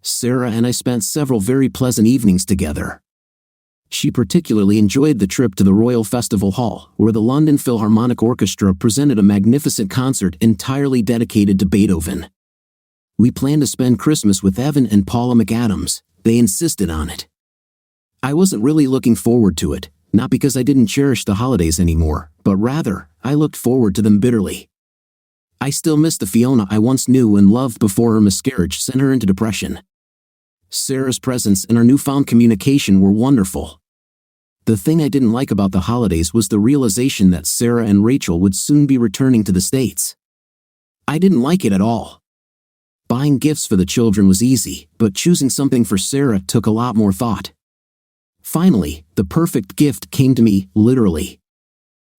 Sarah and I spent several very pleasant evenings together. She particularly enjoyed the trip to the Royal Festival Hall, where the London Philharmonic Orchestra presented a magnificent concert entirely dedicated to Beethoven. We planned to spend Christmas with Evan and Paula McAdams. They insisted on it. I wasn't really looking forward to it, not because I didn't cherish the holidays anymore, but rather, I looked forward to them bitterly. I still miss the Fiona I once knew and loved before her miscarriage sent her into depression. Sarah's presence and our newfound communication were wonderful. The thing I didn't like about the holidays was the realization that Sarah and Rachel would soon be returning to the States. I didn't like it at all. Buying gifts for the children was easy, but choosing something for Sarah took a lot more thought. Finally, the perfect gift came to me, literally.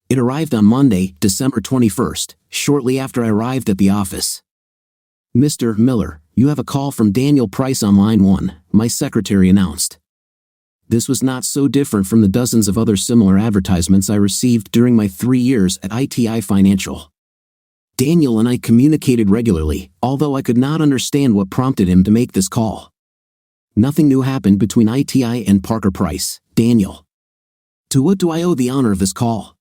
It arrived on Monday, December 21st, shortly after I arrived at the office. "Mr. Miller, you have a call from Daniel Price on line 1, my secretary announced. This was not so different from the dozens of other similar advertisements I received during my 3 years at ITI Financial. Daniel and I communicated regularly, although I could not understand what prompted him to make this call. Nothing new happened between ITI and Parker Price, Daniel. To what do I owe the honor of this call?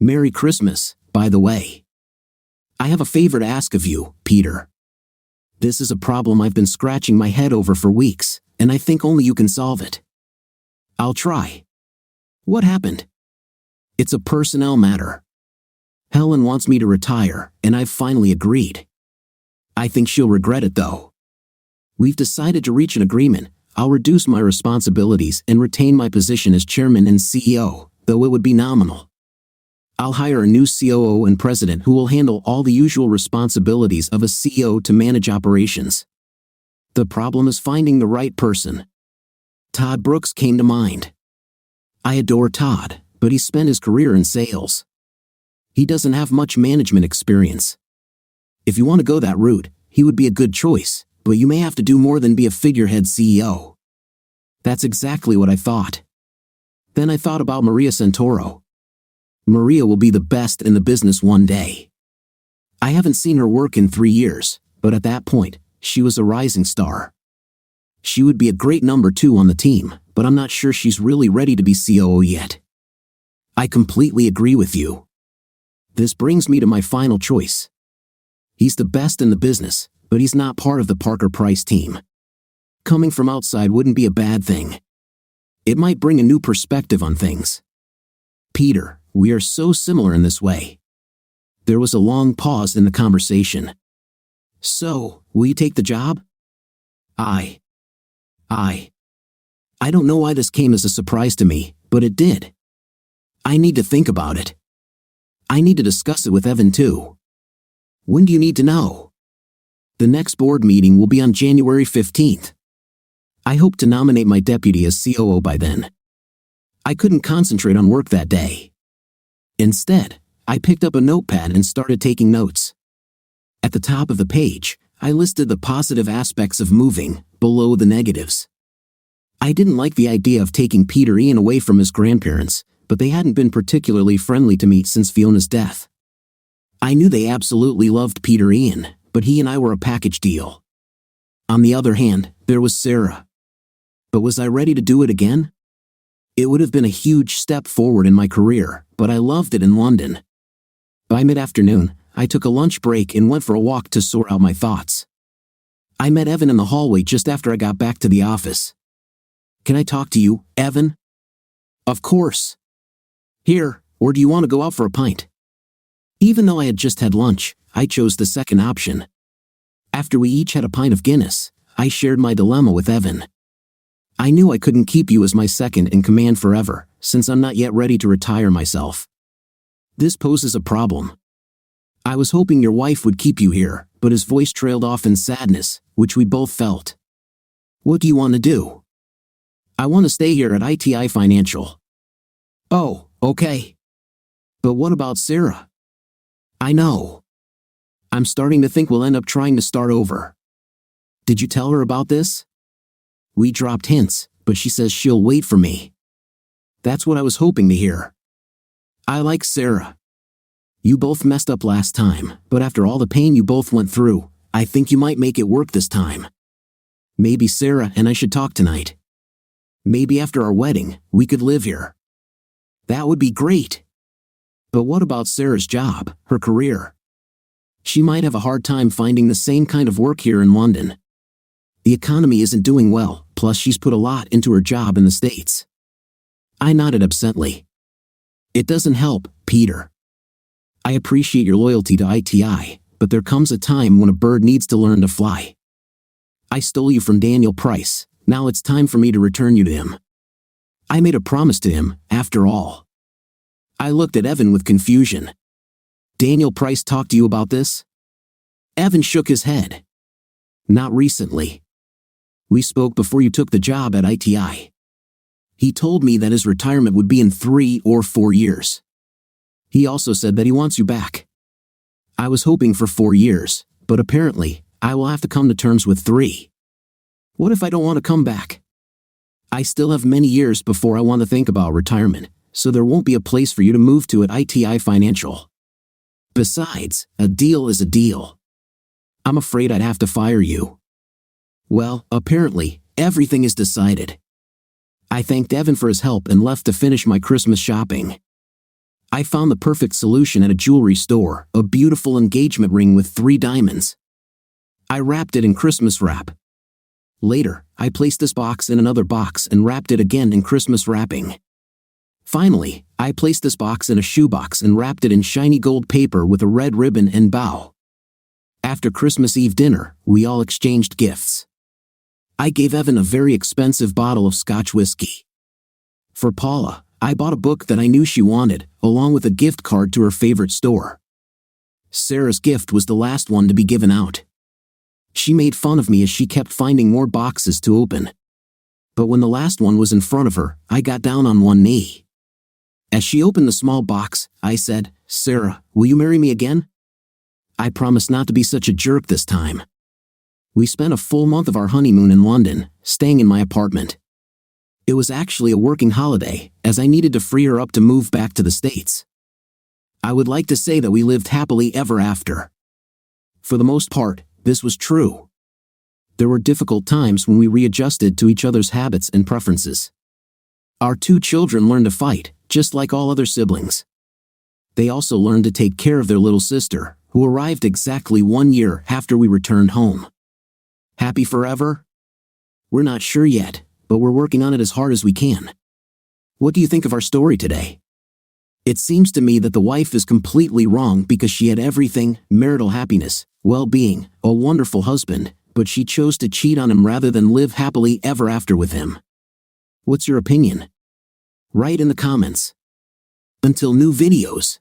Merry Christmas, by the way. I have a favor to ask of you, Peter. This is a problem I've been scratching my head over for weeks, and I think only you can solve it. I'll try. What happened? It's a personnel matter. Helen wants me to retire, and I've finally agreed. I think she'll regret it though. We've decided to reach an agreement. I'll reduce my responsibilities and retain my position as chairman and CEO, though it would be nominal. I'll hire a new COO and president who will handle all the usual responsibilities of a CEO to manage operations. The problem is finding the right person. Todd Brooks came to mind. I adore Todd, but he spent his career in sales. He doesn't have much management experience. If you want to go that route, he would be a good choice, but you may have to do more than be a figurehead CEO. That's exactly what I thought. Then I thought about Maria Santoro. Maria will be the best in the business one day. I haven't seen her work in 3 years, but at that point, she was a rising star. She would be a great number 2 on the team, but I'm not sure she's really ready to be COO yet. I completely agree with you. This brings me to my final choice. He's the best in the business, but he's not part of the Parker Price team. Coming from outside wouldn't be a bad thing. It might bring a new perspective on things. Peter, we are so similar in this way. There was a long pause in the conversation. So, will you take the job? I don't know why this came as a surprise to me, but it did. I need to think about it. I need to discuss it with Evan too. When do you need to know? The next board meeting will be on January 15th. I hope to nominate my deputy as COO by then. I couldn't concentrate on work that day. Instead, I picked up a notepad and started taking notes. At the top of the page, I listed the positive aspects of moving, below the negatives. I didn't like the idea of taking Peter Ian away from his grandparents, but they hadn't been particularly friendly to me since Fiona's death. I knew they absolutely loved Peter Ian, but he and I were a package deal. On the other hand, there was Sarah. But was I ready to do it again? It would have been a huge step forward in my career, but I loved it in London. By mid-afternoon, I took a lunch break and went for a walk to sort out my thoughts. I met Evan in the hallway just after I got back to the office. Can I talk to you, Evan? Of course. Here, or do you want to go out for a pint? Even though I had just had lunch, I chose the second option. After we each had a pint of Guinness, I shared my dilemma with Evan. I knew I couldn't keep you as my second in command forever, since I'm not yet ready to retire myself. This poses a problem. I was hoping your wife would keep you here, but his voice trailed off in sadness, which we both felt. What do you want to do? I want to stay here at ITI Financial. Oh, okay. But what about Sarah? I know. I'm starting to think we'll end up trying to start over. Did you tell her about this? We dropped hints, but she says she'll wait for me. That's what I was hoping to hear. I like Sarah. You both messed up last time, but after all the pain you both went through, I think you might make it work this time. Maybe Sarah and I should talk tonight. Maybe after our wedding, we could live here. That would be great. But what about Sarah's job, her career? She might have a hard time finding the same kind of work here in London. The economy isn't doing well, plus she's put a lot into her job in the States. I nodded absently. It doesn't help, Peter. I appreciate your loyalty to ITI, but there comes a time when a bird needs to learn to fly. I stole you from Daniel Price, now it's time for me to return you to him. I made a promise to him, after all. I looked at Evan with confusion. Daniel Price talked to you about this? Evan shook his head. Not recently. We spoke before you took the job at ITI. He told me that his retirement would be in 3 or 4 years. He also said that he wants you back. I was hoping for 4 years, but apparently, I will have to come to terms with 3. What if I don't want to come back? I still have many years before I want to think about retirement, so there won't be a place for you to move to at ITI Financial. Besides, a deal is a deal. I'm afraid I'd have to fire you. Well, apparently, everything is decided. I thanked Evan for his help and left to finish my Christmas shopping. I found the perfect solution at a jewelry store, a beautiful engagement ring with 3 diamonds. I wrapped it in Christmas wrap. Later, I placed this box in another box and wrapped it again in Christmas wrapping. Finally, I placed this box in a shoebox and wrapped it in shiny gold paper with a red ribbon and bow. After Christmas Eve dinner, we all exchanged gifts. I gave Evan a very expensive bottle of Scotch whiskey. For Paula, I bought a book that I knew she wanted, along with a gift card to her favorite store. Sarah's gift was the last one to be given out. She made fun of me as she kept finding more boxes to open. But when the last one was in front of her, I got down on one knee. As she opened the small box, I said, "Sarah, will you marry me again?" I promised not to be such a jerk this time. We spent a full month of our honeymoon in London, staying in my apartment. It was actually a working holiday, as I needed to free her up to move back to the States. I would like to say that we lived happily ever after. For the most part, this was true. There were difficult times when we readjusted to each other's habits and preferences. Our 2 children learned to fight, just like all other siblings. They also learned to take care of their little sister, who arrived exactly 1 year after we returned home. Happy forever? We're not sure yet, but we're working on it as hard as we can. What do you think of our story today? It seems to me that the wife is completely wrong because she had everything: marital happiness, well-being, a wonderful husband, but she chose to cheat on him rather than live happily ever after with him. What's your opinion? Write in the comments. Until new videos.